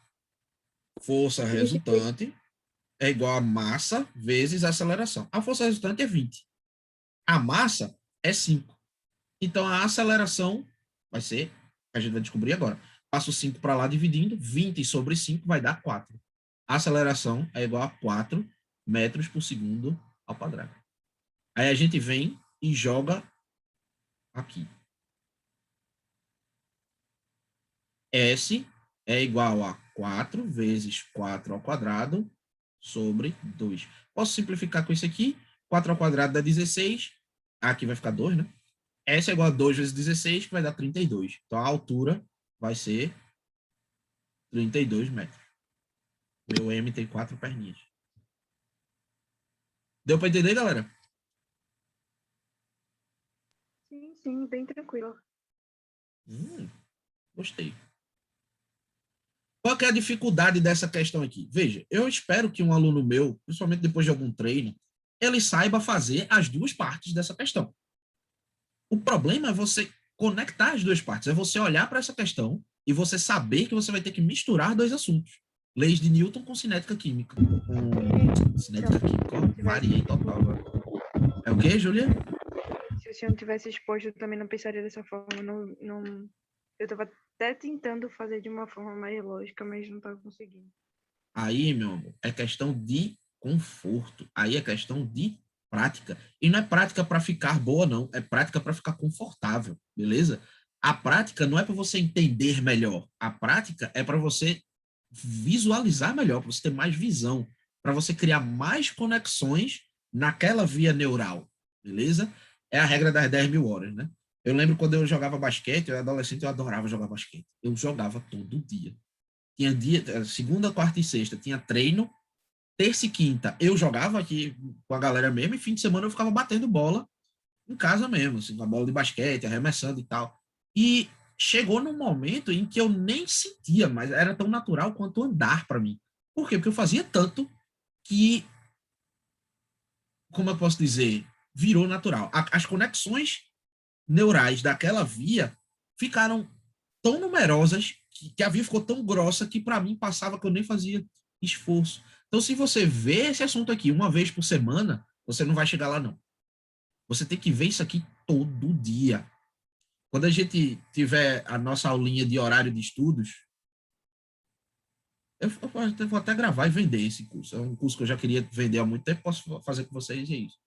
Força resultante é igual a massa vezes a aceleração. A força resultante é 20. A massa é 5. Então, a aceleração vai ser, a gente vai descobrir agora. Passo 5 para lá dividindo, 20 sobre 5 vai dar 4. A aceleração é igual a 4 metros por segundo ao quadrado. Aí a gente vem e joga aqui. S é igual a 4 vezes 4 ao quadrado sobre 2. Posso simplificar com isso aqui? 4 ao quadrado dá 16. Aqui vai ficar 2, né? S é igual a 2 vezes 16, que vai dar 32. Então, a altura vai ser 32 metros. Meu M tem 4 perninhas. Deu para entender, galera? Sim, bem tranquilo. Gostei. Qual que é a dificuldade dessa questão aqui? Veja, eu espero que um aluno meu, principalmente depois de algum treino, ele saiba fazer as duas partes dessa questão. O problema é você conectar as duas partes, é você olhar para essa questão e você saber que você vai ter que misturar dois assuntos. Leis de Newton com cinética química. Cinética química, ó, variei total agora. É o quê, Júlia? Se o senhor não tivesse exposto, eu também não pensaria dessa forma. Não. Eu estava até tentando fazer de uma forma mais lógica, mas não estava conseguindo. Aí, meu amor, é questão de conforto. Aí é questão de prática. E não é prática para ficar boa, não. É prática para ficar confortável, beleza? A prática não é para você entender melhor. A prática é para você visualizar melhor, para você ter mais visão, para você criar mais conexões naquela via neural, beleza? É a regra das 10 mil horas, né? Eu lembro quando eu jogava basquete, eu era adolescente, eu adorava jogar basquete. Eu jogava todo dia. Tinha dia, segunda, quarta e sexta, tinha treino. Terça e quinta, eu jogava aqui com a galera mesmo, e fim de semana eu ficava batendo bola em casa mesmo, assim, com a bola de basquete, arremessando e tal. E chegou num momento em que eu nem sentia, mas era tão natural quanto andar para mim. Por quê? Porque eu fazia tanto que, como eu posso dizer, virou natural. As conexões neurais daquela via ficaram tão numerosas que a via ficou tão grossa que para mim passava que eu nem fazia esforço. Então, se você vê esse assunto aqui uma vez por semana, você não vai chegar lá, não. Você tem que ver isso aqui todo dia. Quando a gente tiver a nossa aulinha de horário de estudos, eu vou até gravar e vender esse curso. É um curso que eu já queria vender há muito tempo, posso fazer com vocês e é isso.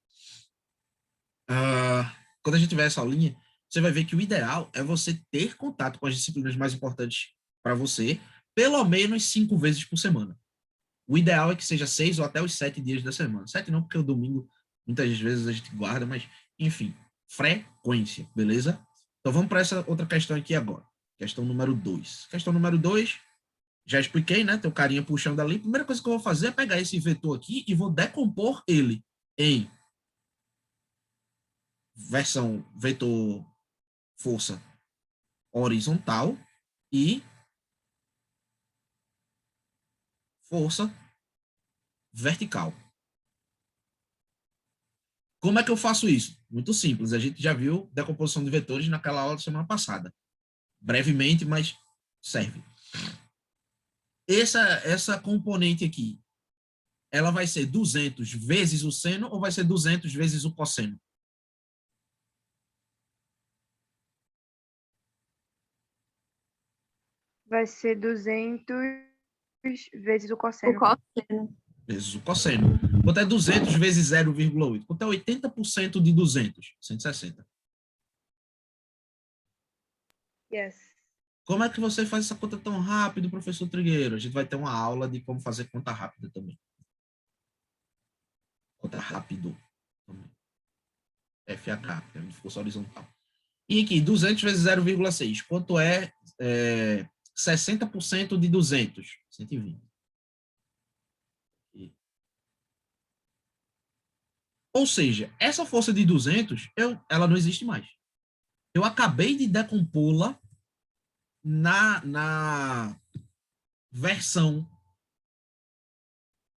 Quando a gente tiver essa aulinha, você vai ver que o ideal é você ter contato com as disciplinas mais importantes para você, pelo menos 5 vezes por semana. O ideal é que seja 6 ou até os 7 dias da semana. 7 não, porque o domingo muitas vezes a gente guarda, mas, enfim, frequência, beleza? Então vamos para essa outra questão aqui agora. Questão número 2. Questão número 2, já expliquei, né? Tem o carinha puxando ali. A primeira coisa que eu vou fazer é pegar esse vetor aqui e vou decompor ele em versão vetor força horizontal e força vertical. Como é que eu faço isso? Muito simples. A gente já viu decomposição de vetores naquela aula da semana passada. Brevemente, mas serve. Essa componente aqui, ela vai ser 200 vezes o seno ou vai ser 200 vezes o cosseno? Vai ser 200 vezes o O cosseno. cosseno. Vezes o cosseno. Quanto é 200 vezes 0,8? Quanto é 80% de 200? 160. Yes. Como é que você faz essa conta tão rápido, professor Trigueiro? A gente vai ter uma aula de como fazer conta rápida também. Conta rápido. FAK, que é de força horizontal. E aqui, 200 vezes 0,6. Quanto é 60% de 200? 120. Ou seja, essa força de 200, ela não existe mais. Eu acabei de decompô-la na versão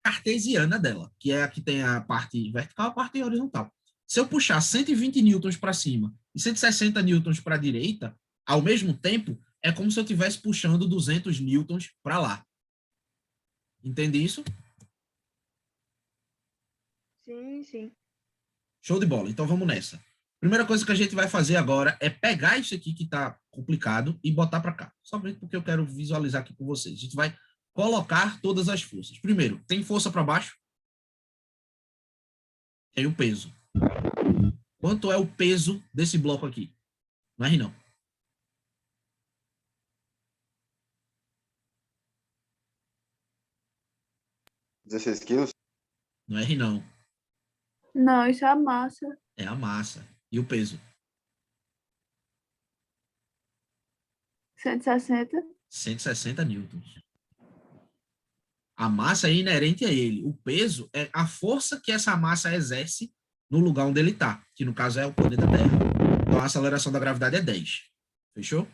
cartesiana dela, que é a que tem a parte vertical e a parte horizontal. Se eu puxar 120 newtons para cima e 160 newtons para a direita, ao mesmo tempo, é como se eu estivesse puxando 200 newtons para lá. Entende isso? Sim, sim. Show de bola. Então, vamos nessa. Primeira coisa que a gente vai fazer agora é pegar isso aqui que está complicado e botar para cá. Somente porque eu quero visualizar aqui com vocês. A gente vai colocar todas as forças. Primeiro, tem força para baixo? Tem o peso. Quanto é o peso desse bloco aqui? Não é, não? quilos? Não é, não. Não, isso é a massa. É a massa. E o peso? 160. 160 newtons. A massa é inerente a ele. O peso é a força que essa massa exerce no lugar onde ele está, que no caso é o planeta Terra. Então a aceleração da gravidade é 10. Fechou?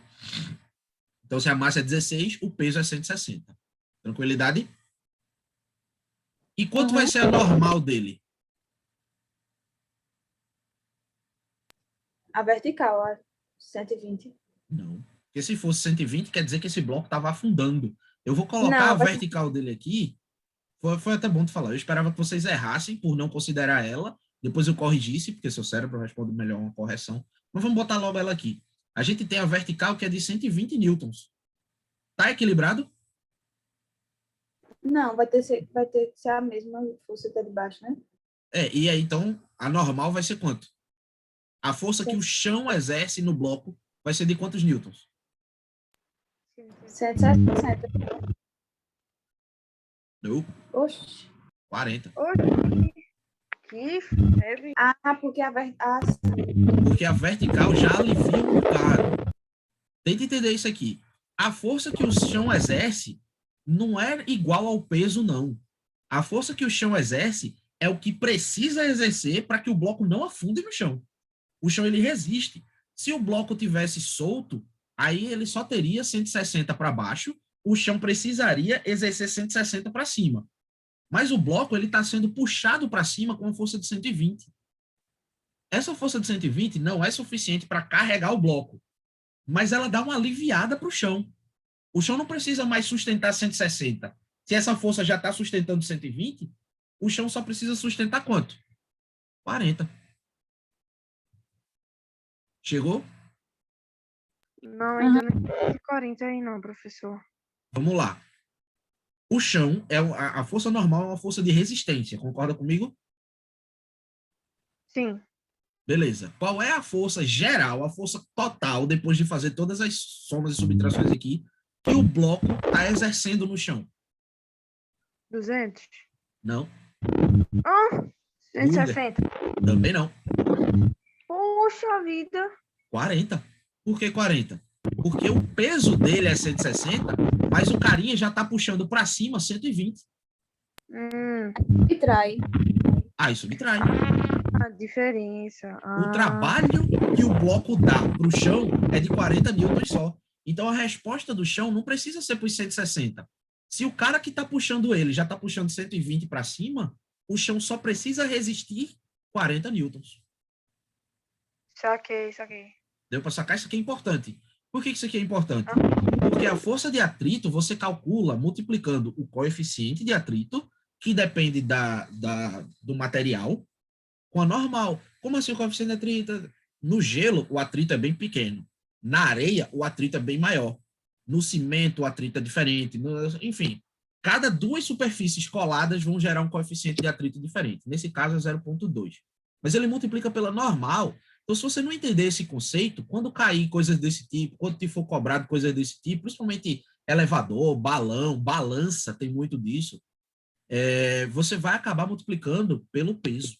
Então se a massa é 16, o peso é 160. Tranquilidade? E quanto vai ser a normal dele? A vertical, a 120. Não. Porque se fosse 120, quer dizer que esse bloco estava afundando. Eu vou colocar Não, a vertical dele aqui. Foi até bom tu falar. Eu esperava que vocês errassem por não considerar ela. Depois eu corrigisse, porque seu cérebro responde melhor uma correção. Mas vamos botar logo ela aqui. A gente tem a vertical que é de 120 newtons. Tá equilibrado? Não, vai ter que ser a mesma força que tá de baixo, né? E aí, então, a normal vai ser quanto? A força que o chão exerce no bloco vai ser de quantos newtons? 160. Não, Oxi. 40. Oxi, que febre. Ah, porque Porque a vertical já alivia um bocado. Tenta entender isso aqui. A força que o chão exerce não é igual ao peso, não. A força que o chão exerce é o que precisa exercer para que o bloco não afunde no chão. O chão, ele resiste. Se o bloco tivesse solto, aí ele só teria 160 para baixo, o chão precisaria exercer 160 para cima. Mas o bloco, ele está sendo puxado para cima com uma força de 120. Essa força de 120 não é suficiente para carregar o bloco, mas ela dá uma aliviada para o chão. O chão não precisa mais sustentar 160. Se essa força já está sustentando 120, o chão só precisa sustentar quanto? 40. Chegou? Não, ainda não tem 40 aí não, professor. Vamos lá. O chão, a força normal é uma força de resistência. Concorda comigo? Sim. Beleza. Qual é a força geral, a força total, depois de fazer todas as somas e subtrações aqui, que o bloco está exercendo no chão? 200? Não. 160? Também não. Poxa vida. 40. Por que 40? Porque o peso dele é 160, mas o carinha já está puxando para cima 120. subtrai. Isso subtrai. A diferença. O trabalho que o bloco dá para o chão é de 40 newtons só. Então, a resposta do chão não precisa ser por 160. Se o cara que está puxando ele já está puxando 120 para cima, o chão só precisa resistir 40 newtons. Saquei. Deu para sacar? Isso aqui é importante. Por que isso aqui é importante? Porque a força de atrito você calcula multiplicando o coeficiente de atrito, que depende do material, com a normal. Como assim o coeficiente de atrito? No gelo, o atrito é bem pequeno. Na areia, o atrito é bem maior. No cimento, o atrito é diferente. Enfim, cada duas superfícies coladas vão gerar um coeficiente de atrito diferente. Nesse caso, é 0,2. Mas ele multiplica pela normal. Então, se você não entender esse conceito, quando cair coisas desse tipo, quando te for cobrado coisas desse tipo, principalmente elevador, balão, balança, tem muito disso, você vai acabar multiplicando pelo peso.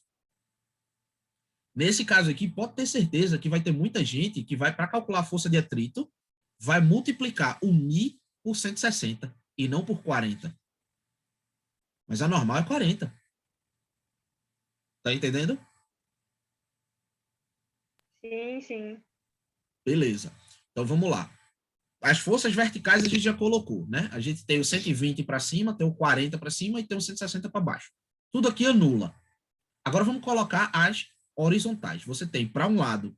Nesse caso aqui, pode ter certeza que vai ter muita gente que vai, para calcular a força de atrito, vai multiplicar o Mi por 160 e não por 40. Mas a normal é 40. Tá entendendo? Sim. Beleza. Então, vamos lá. As forças verticais a gente já colocou, né? A gente tem o 120 para cima, tem o 40 para cima e tem o 160 para baixo. Tudo aqui anula. Agora vamos colocar as horizontais. Você tem para um lado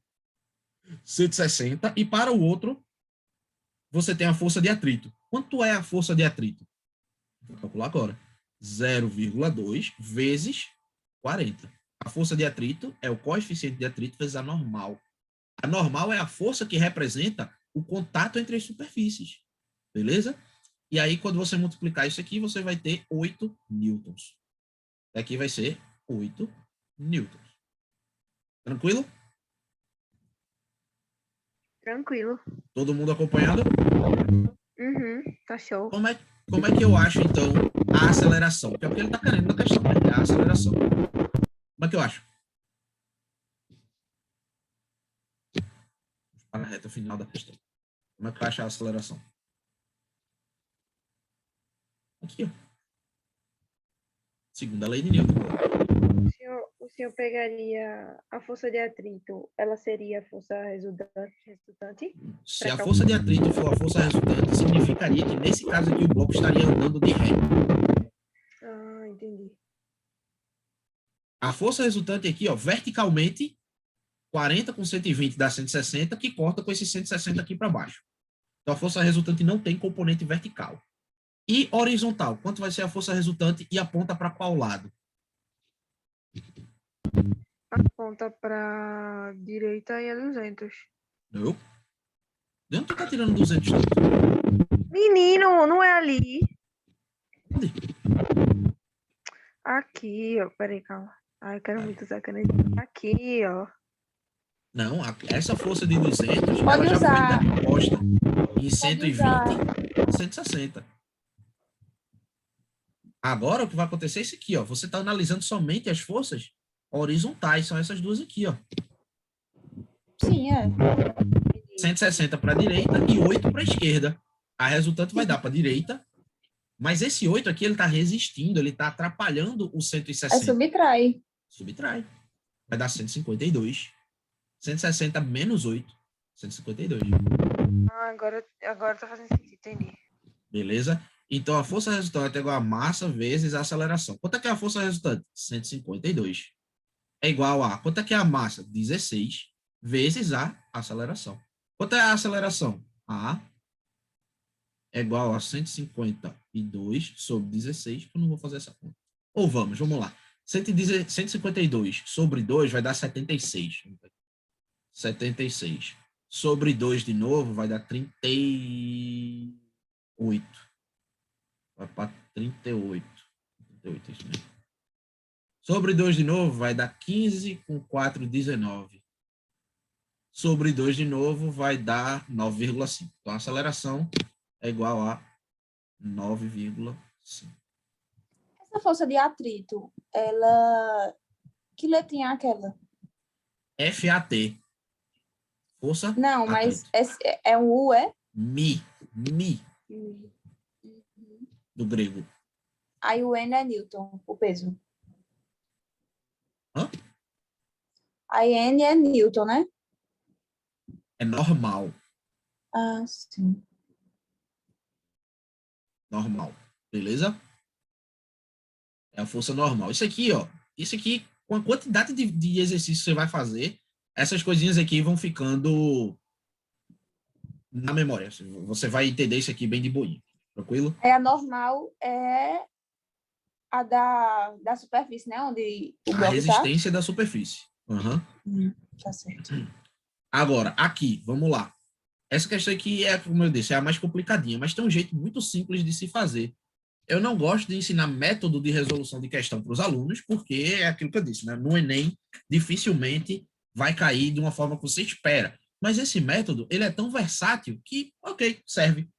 160 e para o outro você tem a força de atrito. Quanto é a força de atrito? Vou calcular agora. 0,2 vezes 40. A força de atrito é o coeficiente de atrito vezes a normal. A normal é a força que representa o contato entre as superfícies. Beleza? E aí, quando você multiplicar isso aqui, você vai ter 8 newtons. Aqui vai ser 8 newtons. Tranquilo? Tranquilo. Todo mundo acompanhando? Tá show. Como é que eu acho, então, a aceleração? Que é o que ele está querendo na questão, né? É a aceleração. Como é que eu acho? Para a reta final da questão. Como é que eu acho a aceleração? Aqui, ó. Segunda lei de Newton. O senhor pegaria a força de atrito, ela seria a força resultante? Se a força de atrito for a força resultante, significaria que, nesse caso aqui, o bloco estaria andando de ré. Ah, entendi. A força resultante aqui, ó, verticalmente, 40 com 120 dá 160, que corta com esse 160 aqui para baixo. Então, a força resultante não tem componente vertical. E horizontal, quanto vai ser a força resultante e aponta para qual lado? Aponta para direita e é 200. Não. De onde tu tá tirando 200? Menino, não é ali. Onde? Aqui, ó. Peraí, calma. Ai, eu quero muito usar caneta. Aqui, ó. Não, essa força de 200, Pode ela já usar. foi posta em 120 e 160. Agora, o que vai acontecer é isso aqui, ó. Você está analisando somente as forças horizontais, são essas duas aqui, ó. Sim, é. 160 para a direita e 8 para a esquerda. A resultante vai dar para a direita, mas esse 8 aqui, ele está resistindo, ele está atrapalhando o 160. É subtrai. Subtrai. Vai dar 152. 160 menos 8, 152. Ah, agora tá fazendo sentido, entendi. Beleza? Então, a força resultante é igual a massa vezes a aceleração. Quanto é que é a força resultante? 152. É igual a... Quanto é que é a massa? 16 vezes a aceleração. Quanto é a aceleração? A é igual a 152 sobre 16, eu não vou fazer essa conta. Ou vamos lá. 152 sobre 2 vai dar 76. 76. Sobre 2 de novo vai dar 38. Vai para 38. 38, isso mesmo. Sobre 2 de novo vai dar 15 com 4, 19. Sobre 2 de novo vai dar 9,5. Então, a aceleração é igual a 9,5. Essa força de atrito, ela... Que letrinha é aquela? FAT. Força? Não, mas atrito. é um U, é? Mi. Do grego. Aí o N é Newton, o peso. Hã? Aí N é Newton, né? É normal. Ah, sim. Normal. Beleza? É a força normal. Isso aqui, ó. Isso aqui, com a quantidade de exercícios que você vai fazer, essas coisinhas aqui vão ficando na memória. Você vai entender isso aqui bem de boinha. Tranquilo? É a normal, é a da superfície, né? Onde o A bloco resistência da superfície. Uhum. Tá certo. Agora, aqui, vamos lá. Essa questão aqui é, como eu disse, é a mais complicadinha, mas tem um jeito muito simples de se fazer. Eu não gosto de ensinar método de resolução de questão para os alunos, porque é aquilo que eu disse, né? No Enem, dificilmente vai cair de uma forma que você espera. Mas esse método, ele é tão versátil que, ok, serve.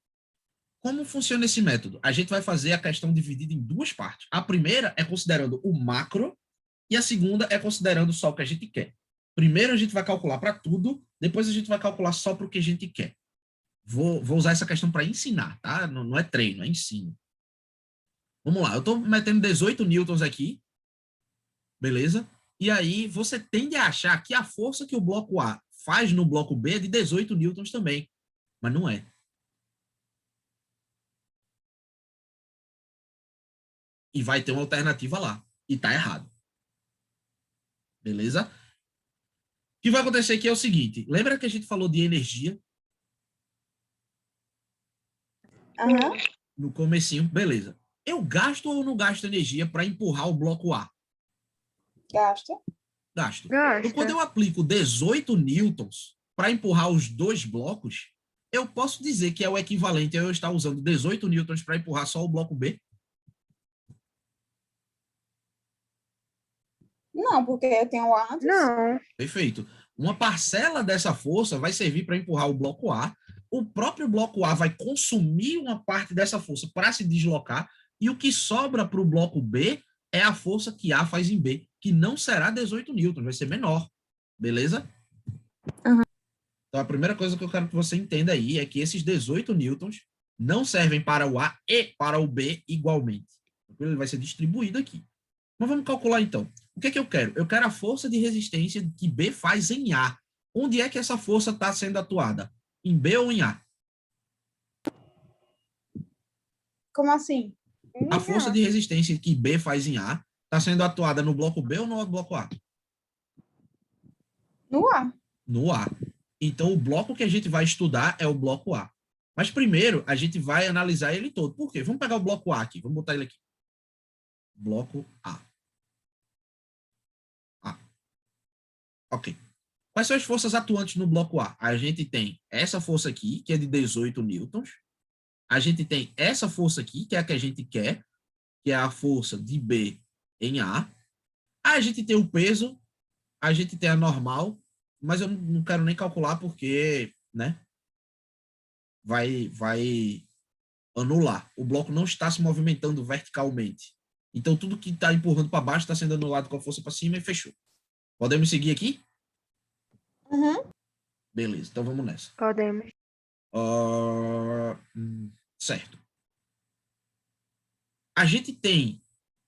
Como funciona esse método? A gente vai fazer a questão dividida em duas partes. A primeira é considerando o macro e a segunda é considerando só o que a gente quer. Primeiro a gente vai calcular para tudo, depois a gente vai calcular só para o que a gente quer. Vou usar essa questão para ensinar, tá? Não é treino, é ensino. Vamos lá, eu estou metendo 18 newtons aqui, beleza? E aí você tende a achar que a força que o bloco A faz no bloco B é de 18 newtons também, mas não é. E vai ter uma alternativa lá, e tá errado. Beleza? O que vai acontecer aqui é o seguinte, lembra que a gente falou de energia? Aham. No comecinho, beleza. Eu gasto ou não gasto energia para empurrar o bloco A? Gasta. Gasto. Gasta. Então, quando eu aplico 18 newtons para empurrar os dois blocos, eu posso dizer que é o equivalente a eu estar usando 18 newtons para empurrar só o bloco B? Não, porque eu tenho antes. Não. Perfeito. Uma parcela dessa força vai servir para empurrar o bloco A. O próprio bloco A vai consumir uma parte dessa força para se deslocar e o que sobra para o bloco B é a força que A faz em B, que não será 18 newtons, vai ser menor. Beleza? Uhum. Então, a primeira coisa que eu quero que você entenda aí é que esses 18 newtons não servem para o A e para o B igualmente. Ele vai ser distribuído aqui. Mas vamos calcular, então. O que é que eu quero? Eu quero a força de resistência que B faz em A. Onde é que essa força está sendo atuada? Em B ou em A? Como assim? A força de resistência que B faz em A está sendo atuada no bloco B ou no bloco A? No A. No A. Então, o bloco que a gente vai estudar é o bloco A. Mas primeiro, a gente vai analisar ele todo. Por quê? Vamos pegar o bloco A aqui. Vamos botar ele aqui. Bloco A. Ok. Quais são as forças atuantes no bloco A? A gente tem essa força aqui, que é de 18 newtons. A gente tem essa força aqui, que é a que a gente quer, que é a força de B em A. A gente tem o peso, a gente tem a normal, mas eu não quero nem calcular porque, né, vai anular. O bloco não está se movimentando verticalmente. Então, tudo que está empurrando para baixo está sendo anulado com a força para cima e fechou. Podemos seguir aqui? Uhum. Beleza, então vamos nessa. Podemos. Certo. A gente tem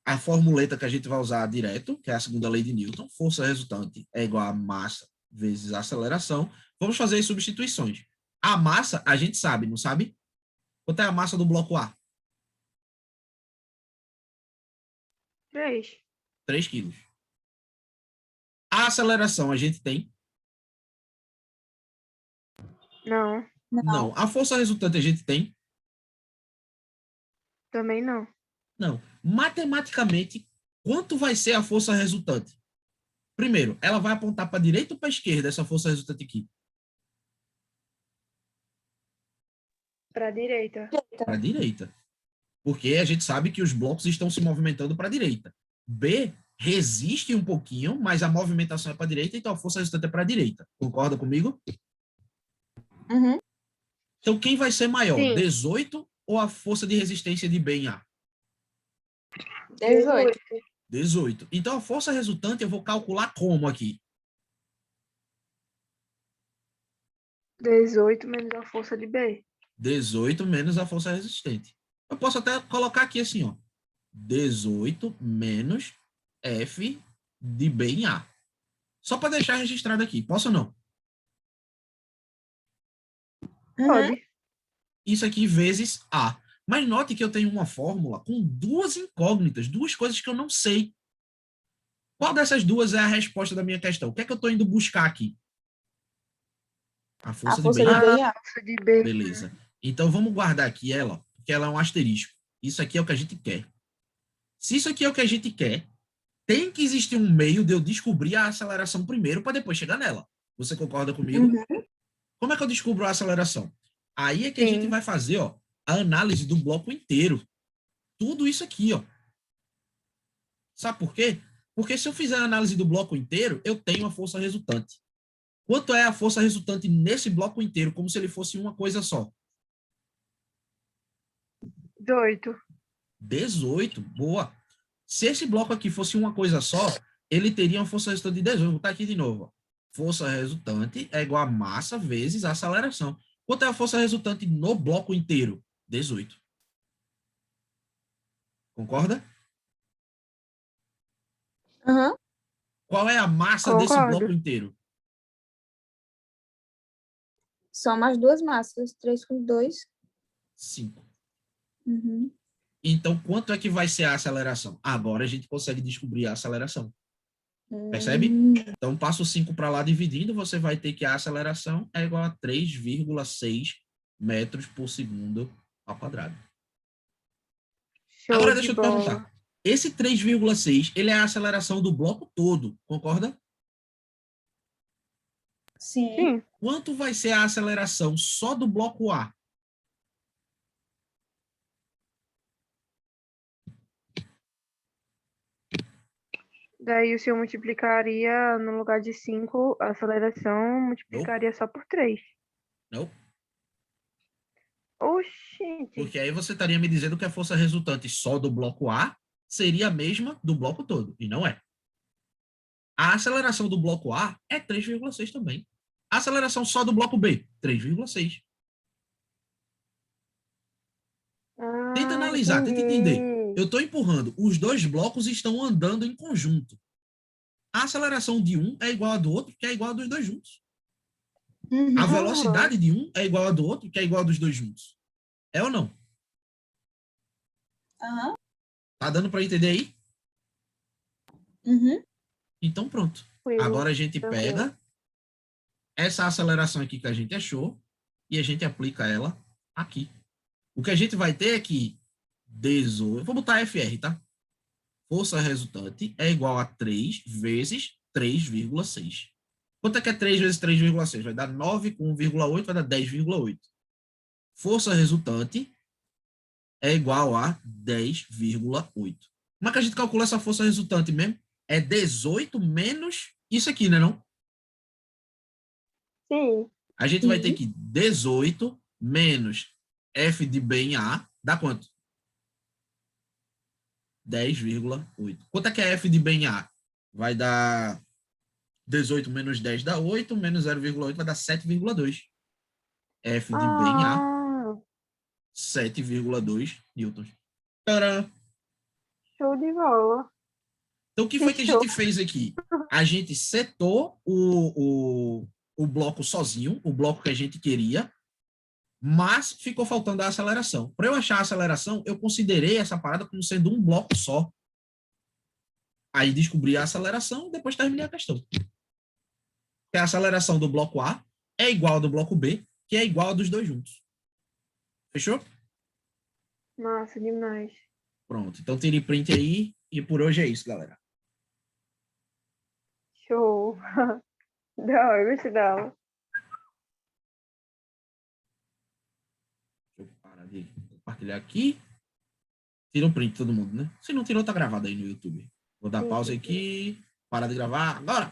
a formuleta que a gente vai usar direto, que é a segunda lei de Newton. Força resultante é igual a massa vezes a aceleração. Vamos fazer as substituições. A massa, a gente sabe, não sabe? Quanto é a massa do bloco A? 3. 3 quilos. A aceleração a gente tem? Não. Não. A força resultante a gente tem? Também não. Não. Matematicamente, quanto vai ser a força resultante? Primeiro, ela vai apontar para a direita ou para a esquerda, essa força resultante aqui? Para a direita. Para a direita. Porque a gente sabe que os blocos estão se movimentando para a direita. B resiste um pouquinho, mas a movimentação é para a direita, então a força resultante é para a direita. Concorda comigo? Uhum. Então, quem vai ser maior? Sim. 18 ou a força de resistência de B em A? 18. 18. Então, a força resultante eu vou calcular como aqui? 18 menos a força de B. 18 menos a força resistente. Eu posso até colocar aqui assim, ó. 18 menos F de B em A. Só para deixar registrado aqui. Posso ou não? Pode. Isso aqui vezes A. Mas note que eu tenho uma fórmula com duas incógnitas, duas coisas que eu não sei. Qual dessas duas é a resposta da minha questão? O que é que eu estou indo buscar aqui? A força, A força de de bem. bem A. Força de B. Beleza. Então, vamos guardar aqui ela, porque ela é um asterisco. Isso aqui é o que a gente quer. Se isso aqui é o que a gente quer, tem que existir um meio de eu descobrir a aceleração primeiro para depois chegar nela. Você concorda comigo? Uhum. Como é que eu descubro a aceleração? Aí é que a Sim. gente vai fazer, ó, a análise do bloco inteiro. Tudo isso aqui, ó. Sabe por quê? Porque se eu fizer a análise do bloco inteiro, eu tenho a força resultante. Quanto é a força resultante nesse bloco inteiro, como se ele fosse uma coisa só? 18. 18, boa. Se esse bloco aqui fosse uma coisa só, ele teria uma força resultante de 18. Vou botar aqui de novo. Ó. Força resultante é igual a massa vezes a aceleração. Quanto é a força resultante no bloco inteiro? 18. Concorda? Aham. Qual é a massa desse Concordo. bloco inteiro? Soma as duas massas. 3 com 2. 5. Uhum. Então, quanto é que vai ser a aceleração? Agora a gente consegue descobrir a aceleração. Percebe? Então, passa o 5 para lá dividindo, você vai ter que a aceleração é igual a 3,6 metros por segundo ao quadrado. Show Agora, de deixa eu te bola. perguntar. Esse 3,6, ele é a aceleração do bloco todo, concorda? Sim. Sim. Quanto vai ser a aceleração só do bloco A? Daí o senhor multiplicaria, no lugar de 5, a aceleração multiplicaria só por 3. Não? Oxente. Porque aí você estaria me dizendo que a força resultante só do bloco A seria a mesma do bloco todo, e não é. A aceleração do bloco A é 3,6 também. A aceleração só do bloco B, 3,6. Tenta analisar, tenta entender. Eu estou empurrando. Os dois blocos estão andando em conjunto. A aceleração de um é igual a do outro, que é igual a dos dois juntos. Uhum. A velocidade de um é igual a do outro, que é igual a dos dois juntos. É ou não? Aham. Tá dando para entender aí? Uhum. Então pronto. Agora a gente pega essa aceleração aqui que a gente achou e a gente aplica ela aqui. O que a gente vai ter é que 18, vou botar FR, tá? Força resultante é igual a 3 vezes 3,6. Quanto é que é 3 vezes 3,6? Vai dar 9 com 1,8, vai dar 10,8. Força resultante é igual a 10,8. Como é que a gente calcula essa força resultante mesmo? É 18 menos isso aqui, né não? Sim. A gente vai ter que 18 menos F de B em A, dá quanto? 10,8. Quanto é que é F de B em A? Vai dar 18 menos 10 dá 8, menos 0,8 vai dar 7,2. F de B em A, 7,2 newtons. Tcharam! Show de bola. Então, o que foi que a gente fez aqui? A gente setou o bloco sozinho, o bloco que a gente queria, mas ficou faltando a aceleração. Para eu achar a aceleração, eu considerei essa parada como sendo um bloco só. Aí descobri a aceleração e depois terminei a questão. Que a aceleração do bloco A é igual ao do bloco B, que é igual a dos dois juntos. Fechou? Massa demais. Pronto. Então, tire print aí e por hoje é isso, galera. Show. Da hora, eu gostei da aula. Deixa eu parar de compartilhar aqui. Tira um print todo mundo, né? Se não tirou, tá gravado aí no YouTube. Vou dar pausa aqui. Para de gravar agora.